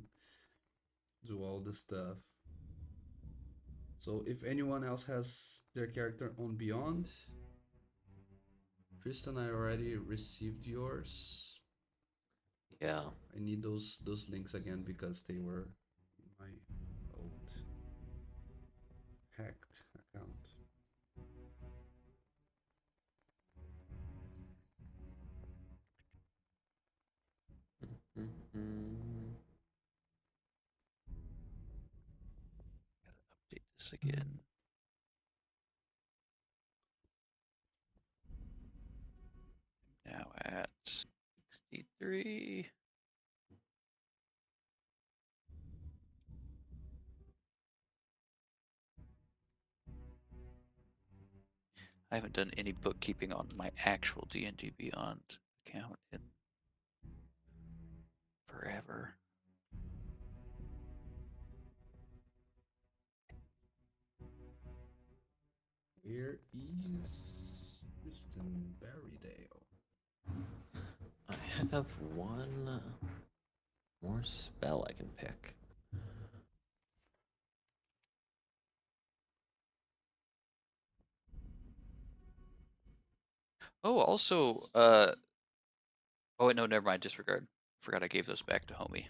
do all the stuff. So if anyone else has their character on Beyond, Tristan, I already received yours. Yeah. I need those links again because they were in my old hacked account. Mm-hmm. Update this again. Now at 63. I haven't done any bookkeeping on my actual D&D Beyond account in forever. Where is Tristan Berrydale? I have one more spell I can pick. Oh, also, oh wait, no, never mind. Disregard. Forgot I gave those back to Homie.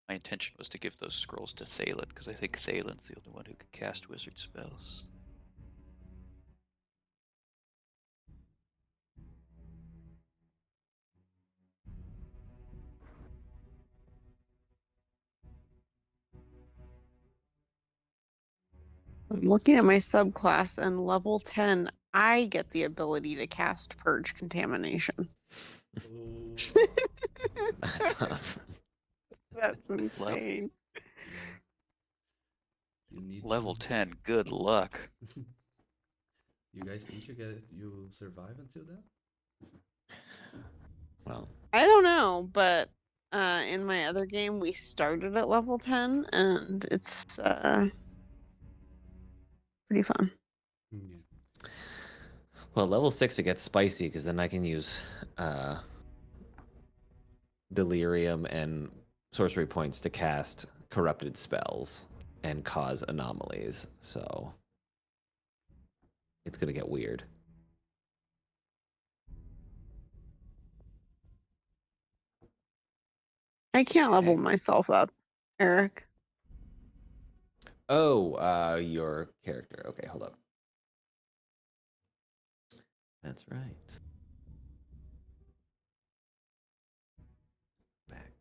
My intention was to give those scrolls to Thalen because I think Thalen's the only one who can cast wizard spells. I'm looking at my subclass, and level 10, I get the ability to cast Purge Contamination. Oh, That's awesome. That's insane. yeah. You need Level to. 10, good luck. You guys think you survive until then? Well, I don't know, but in my other game, we started at level 10, and it's pretty fun. Yeah. well, level 6 it gets spicy because then I can use delirium and sorcery points to cast corrupted spells and cause anomalies. So it's gonna get weird. I can't level Okay. myself up, Eric. Oh, your character. Okay, hold up. That's right. Back.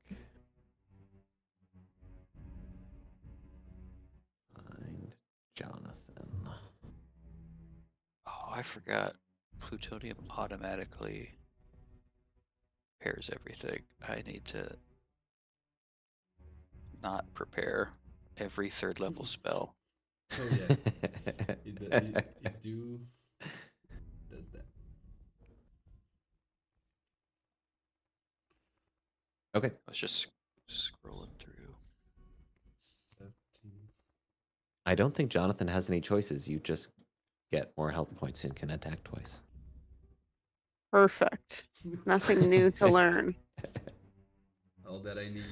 Find Jonathan. Oh, I forgot. Plutonium automatically pairs everything. I need to not prepare every third level spell. Oh yeah. It do does that. Okay. I was just scrolling through. 17. I don't think Jonathan has any choices. You just get more health points and can attack twice. Perfect. Nothing new to learn. All that I need.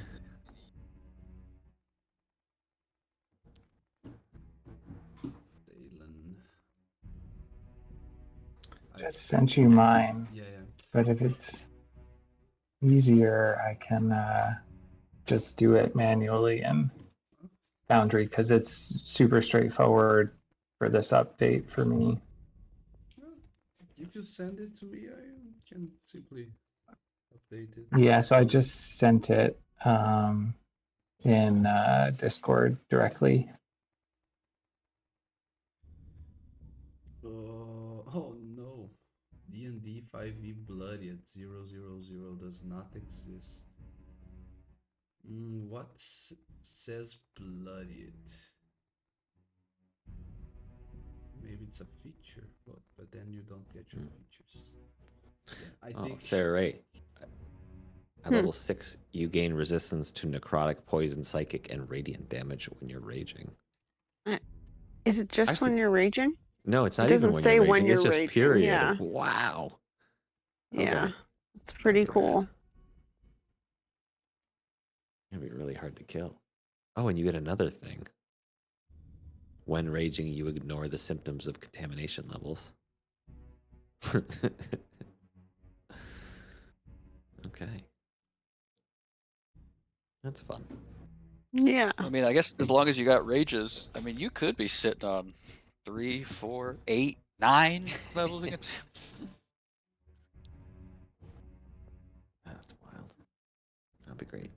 Dalen. Just sent you mine, Yeah. but if it's easier, I can just do it manually in Foundry because it's super straightforward for this update for me. Well, if you send it to me, I can simply update it. Yeah, so I just sent it in Discord directly. Oh no, D&D 5e Bloody at 000 does not exist. What says bloodied? Maybe it's a feature, but then you don't get your features. Yeah, I Oh, think. Sarah Ray. At level 6, you gain resistance to necrotic, poison, psychic, and radiant damage when you're raging. Is it just Actually, when you're raging? no, it's It not even doesn't when you're say when raging. It's you're just raging. period. Yeah. Wow. Yeah. Okay. It's pretty That's cool. rad. It'd be really hard to kill. Oh, and you get another thing. When raging, you ignore the symptoms of contamination levels. Okay. That's fun. Yeah. I mean, I guess as long as you got rages, I mean, you could be sitting on 3, 4, 8, 9 levels of contamination. That's wild. That'd be great.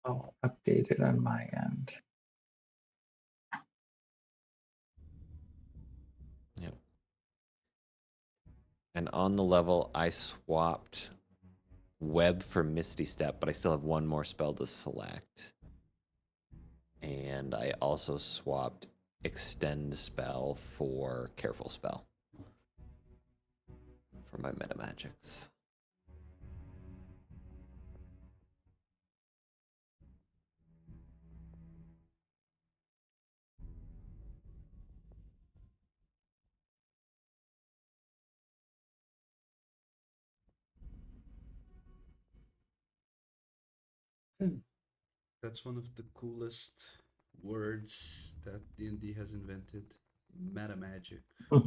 I'll update it on my end. Yep. And on the level, I swapped Web for Misty Step, but I still have one more spell to select. And I also swapped Extend Spell for Careful Spell for my meta magics. That's one of the coolest words that D&D has invented. Meta magic. So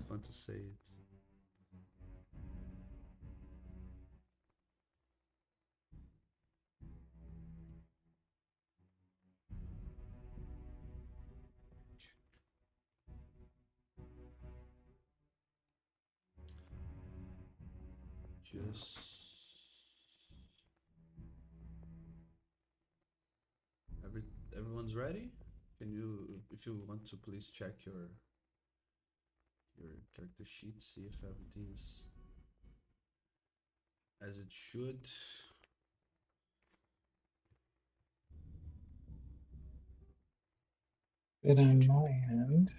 fun to say it. Just everyone's ready? Can you, if you want to, please check your character sheet, see if everything's as it should. It on my end.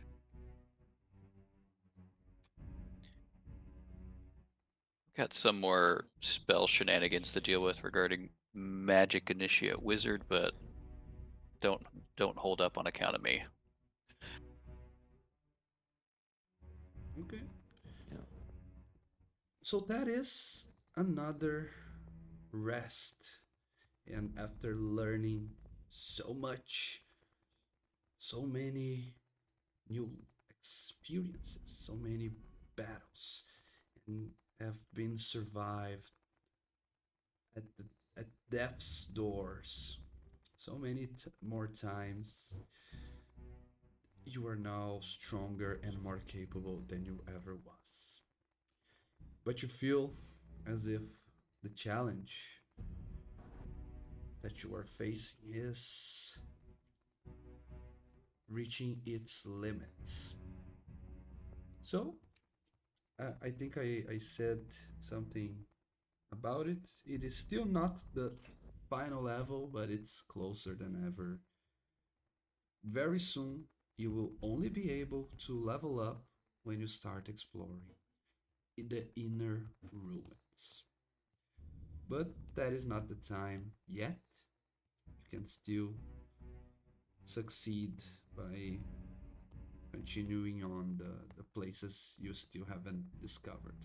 Got some more spell shenanigans to deal with regarding magic initiate wizard, but don't hold up on account of me. Okay. Yeah. So that is another rest. And after learning so much, so many new experiences, so many battles, and have been survived at the at death's doors so many more times, you are now stronger and more capable than you ever was. But you feel as if the challenge that you are facing is reaching its limits. So, I think I said something about it. It is still not the final level, but it's closer than ever. Very soon, you will only be able to level up when you start exploring in the inner ruins. But that is not the time yet. You can still succeed by continuing on the places you still haven't discovered.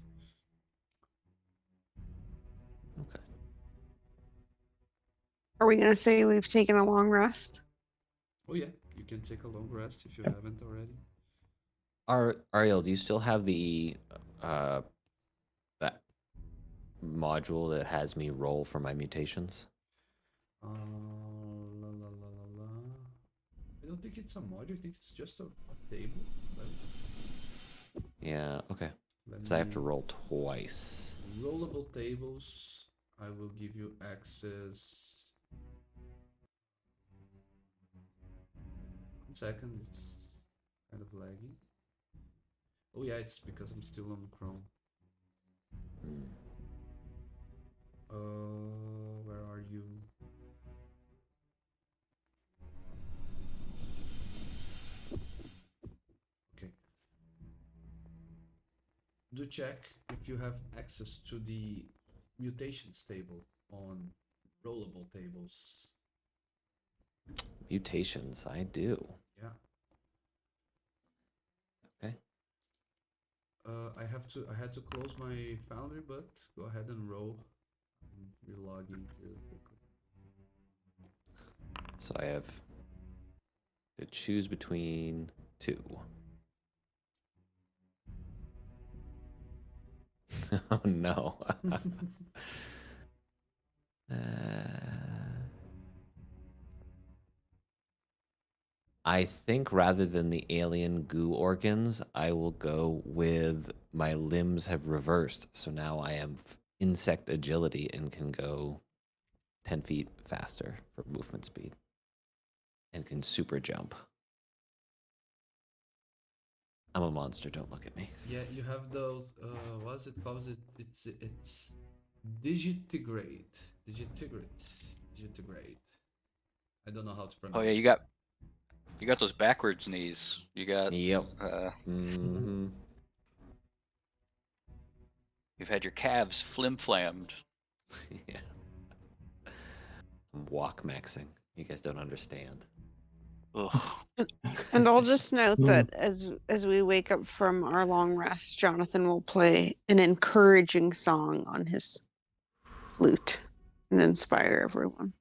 Okay. Are we going to say we've taken a long rest? Oh, yeah, You can take a long rest if you haven't already. Ariel, do you still have the that module that has me roll for my mutations? La la la la la. I don't think it's a module. I think it's just a table. Yeah, okay. Let Because I have to me roll twice. rollable tables. I will give you access. 1 second. It's kind of lagging. Oh yeah, it's because I'm still on Chrome. Hmm. Where are you? Okay. Do check if you have access to the mutations table on rollable tables. Mutations, I do. Yeah. Okay. I had to close my Foundry, but go ahead and roll. I'm relogging here quickly. So I have to choose between two. Oh no. Uh, I think rather than the alien goo organs, I will go with my limbs have reversed. So now I am insect agility and can go 10 feet faster for movement speed and can super jump. I'm a monster, don't look at me. Yeah, you have those. What's it called? It's digitigrade, digitigrade. I don't know how to pronounce. Oh yeah, you got those backwards knees. You got Yep. Mm-hmm. you've had your calves flim-flammed. Yeah. I'm walk maxing. You guys don't understand. Ugh. And I'll just note Hmm. that as we wake up from our long rest, Jonathan will play an encouraging song on his flute and inspire everyone.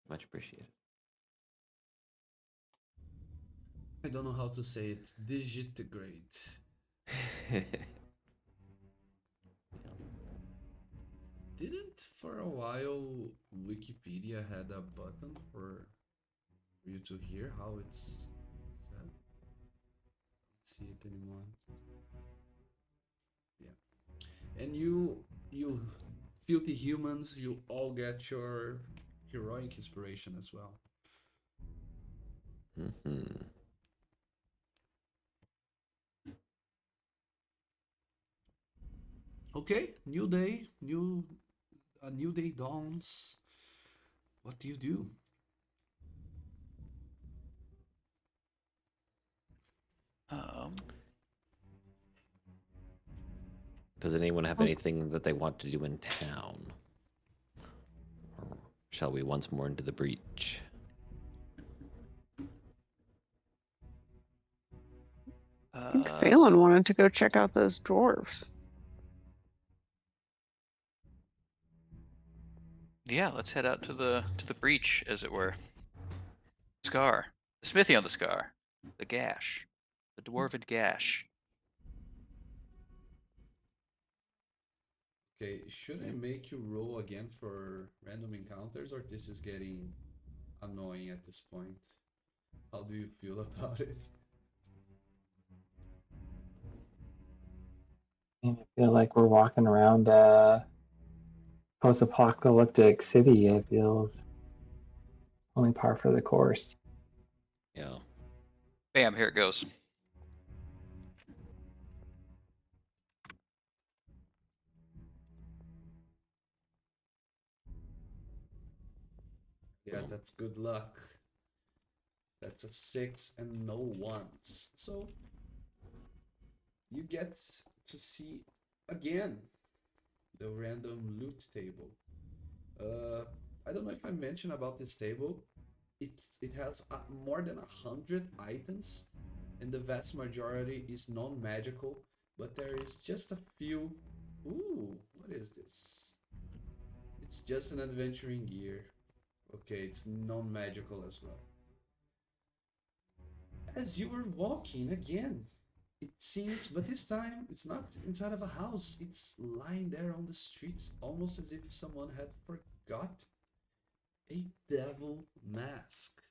Much appreciated. I don't know how to say it. Digitigrade. Didn't for a while Wikipedia had a button for you to hear how it's said? Don't see it anymore. Yeah. And you filthy humans, you all get your heroic inspiration as well. Mm-hmm. Okay, new day, a new day dawns. What do you do? Um, Does anyone have Oh. anything that they want to do in town? Or shall we once more into the breach? I think Phelan wanted to go check out those dwarves. Yeah, let's head out to the breach, as it were. Scar, the smithy on the scar, the gash, the dwarven gash. Okay, should I make you roll again for random encounters, or this is getting annoying at this point? How do you feel about it? And I feel like we're walking around a post-apocalyptic city. It feels only par for the course. Yeah. Bam! Here it goes. Yeah, that's good luck. That's a 6 and no ones. So you get to see again the random loot table. Uh, I don't know if I mentioned about this table. It has more than 100 items, and the vast majority is non-magical. But there is just a few. Ooh, what is this? It's just an adventuring gear. Okay, it's non-magical as well. as you were walking again, it seems, but this time it's not inside of a house, it's lying there on the streets, almost as if someone had forgot a devil mask.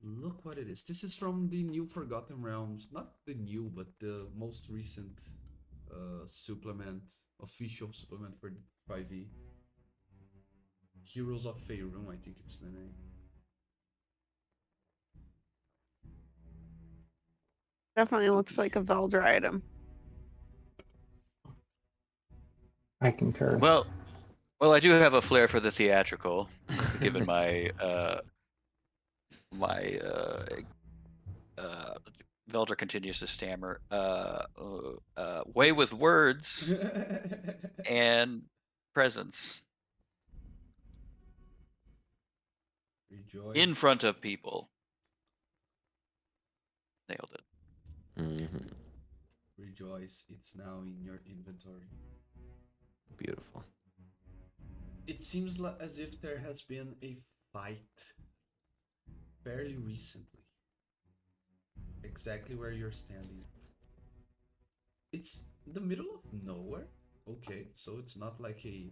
Look what it is. This is from the new Forgotten Realms. Not the new, but the most recent supplement, official supplement for 5e. Heroes of Faerun, I think it's the name. Definitely looks like a Veldra item. I concur. Well, I do have a flair for the theatrical, given my my Veldra continues to stammer. Way with words and presence Rejoice. in front of people. Nailed it. Mhm. Rejoice, it's now in your inventory. Beautiful. It seems as if there has been a fight fairly recently. Exactly where you're standing. It's the middle of nowhere. Okay, so it's not like a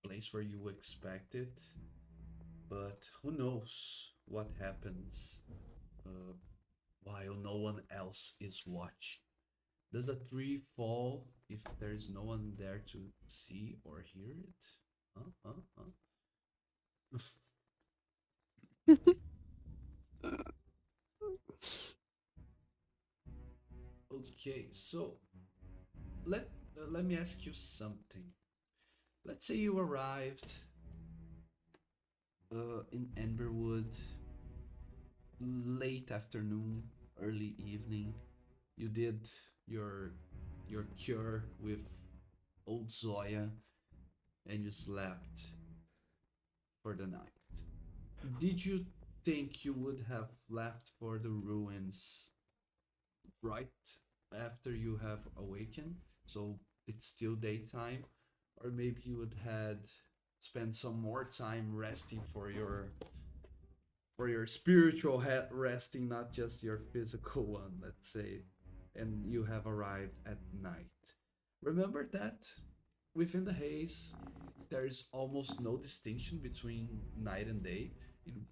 place where you expect it. But who knows what happens uh, while no one else is watching. Does a tree fall if there is no one there to see or hear it? Huh? Huh? Huh? Okay, so let let me ask you something. Let's say you arrived in Emberwood late afternoon, early evening. You did your your cure with old Zoya and you slept for the night. Did you think you would have left for the ruins right after you have awakened? So it's still daytime, or maybe you would had spent some more time resting for your spiritual resting, not just your physical one, let's say, and you have arrived at night. Remember that within the haze, there is almost no distinction between night and day in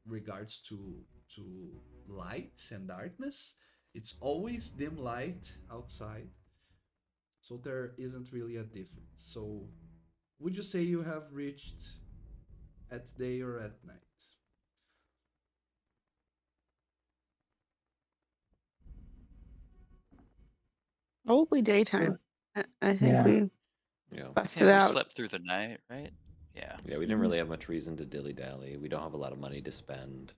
regards to light and darkness. It's always dim light outside, so there isn't really a difference. So, would you say you have reached at day or at night? Probably daytime. I think Yeah. we Yeah. busted Yeah, we out. slept through the night, right? Yeah. Yeah, we didn't really have much reason to dilly dally. We don't have a lot of money to spend.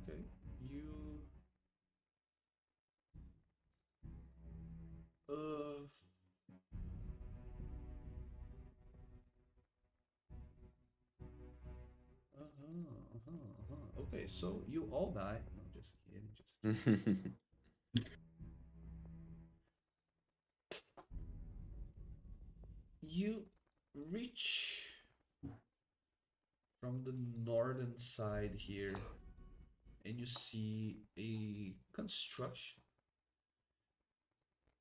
Okay, you uh Okay, so you all die. No, just kidding, just kidding. You reach from the northern side here and you see a construction.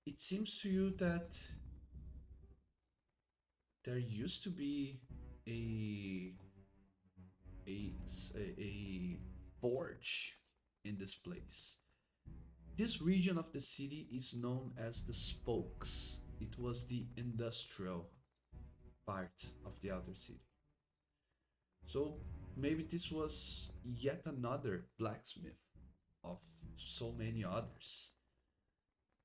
It seems to you that there used to be a a forge in this place. This region of the city is known as the spokes. It was the industrial part of the outer city. So maybe this was yet another blacksmith of so many others.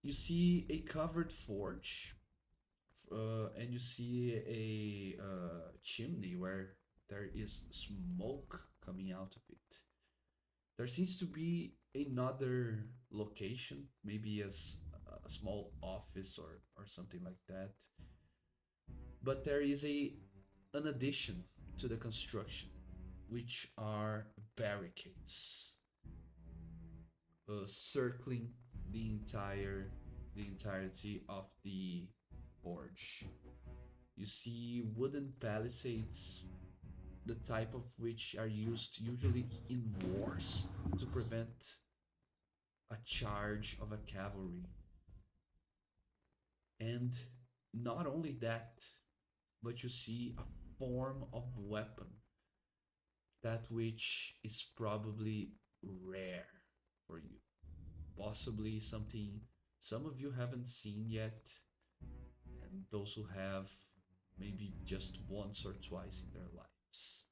You see a covered forge, and you see a chimney where there is smoke coming out of it. There seems to be another location, maybe as a small office or something like that. But there is an addition to the construction, which are barricades circling the entirety of the forge. You see wooden palisades, the type of which are used usually in wars to prevent a charge of a cavalry. And not only that, but you see a form of weapon, that which is probably rare for you. Possibly something some of you haven't seen yet, and those who have, maybe just once or twice in their lives.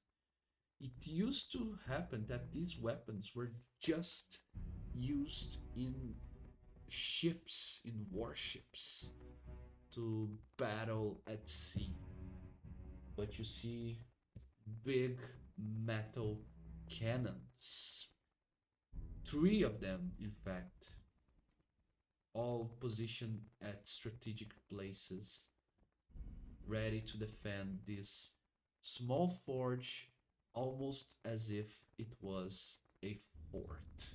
It used to happen that these weapons were just used in ships, in warships, to battle at sea. But you see big metal cannons. Three of them, in fact, all positioned at strategic places, ready to defend this small forge almost as if it was a fort.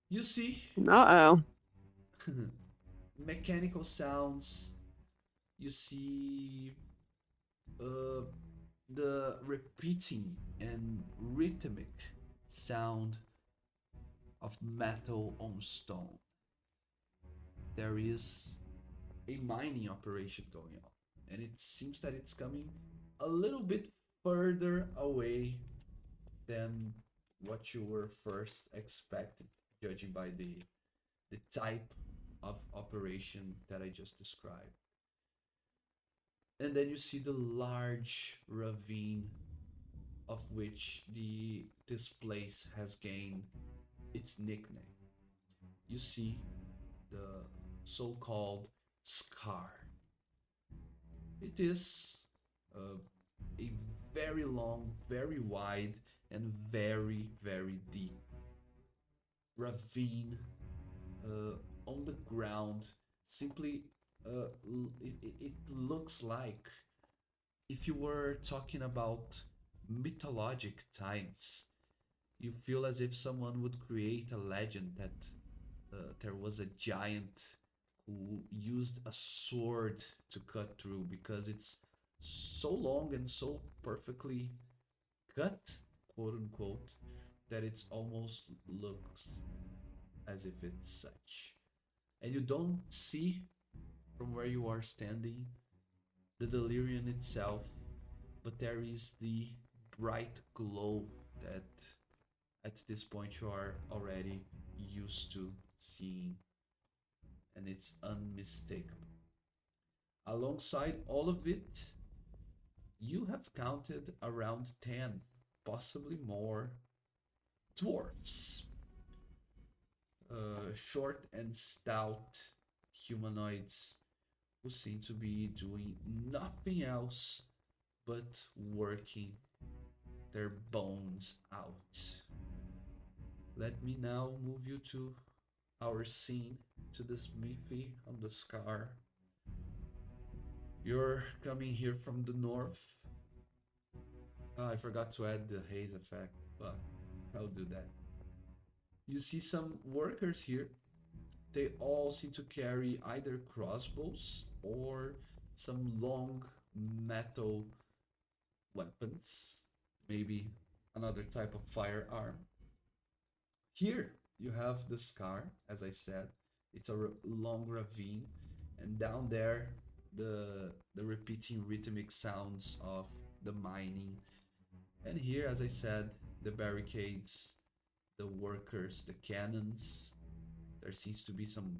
You see Uh-oh. mechanical sounds, you see uh, the repeating and rhythmic sound of metal on stone. There is a mining operation going on, and it seems that it's coming a little bit further away than what you were first expecting, judging by the type of operation that I just described. And then you see the large ravine of which this place has gained its nickname. You see the so-called scar. It is uh, a very long, very wide, and very, very deep ravine on the ground. Simply, it looks like if you were talking about mythologic times, you feel as if someone would create a legend that there was a giant who used a sword to cut through, because it's so long and so perfectly cut, quote unquote, that it's almost looks as if it's such. And you don't see from where you are standing the delirium itself, but there is the bright glow that at this point you are already used to seeing, and it's unmistakable. Alongside all of it, you have counted around 10, possibly more, dwarfs. Short and stout humanoids who seem to be doing nothing else but working their bones out. Let me now move you to our scene, to the smithy on the scar. You're coming here from the north. I forgot to add the haze effect, but I'll do that. You see some workers here. They all seem to carry either crossbows or some long metal weapons, maybe another type of firearm. Here you have the scar, as I said. It's a long ravine, and down there, the repeating rhythmic sounds of the mining. And here, as I said, the barricades, the workers, the cannons. There seems to be some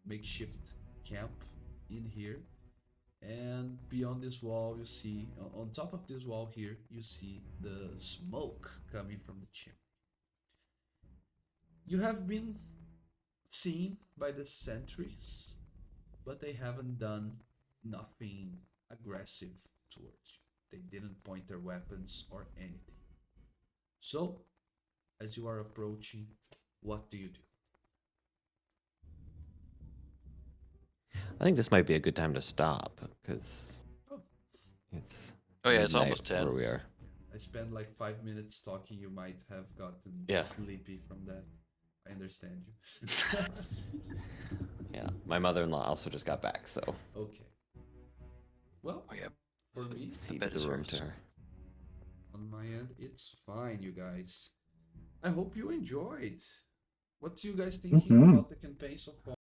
makeshift camp in here. And beyond this wall, you see, on top of this wall here, you see the smoke coming from the chimney. You have been seen by the sentries, but they haven't done nothing aggressive towards you. They didn't point their weapons or anything. So, as you are approaching, what do you do? I think this might be a good time to stop because Oh, it's Oh yeah, it's midnight almost 10. where we are. I spent like 5 minutes talking. You might have gotten Yeah. sleepy from that. I understand you. Yeah. my mother-in-law also just got back, so Okay. Well, Oh yeah. for me, ceded bet the it's room hers. to her. on my end, it's fine, you guys. I hope you enjoyed. What you guys thinking Mhm. about the campaign so far?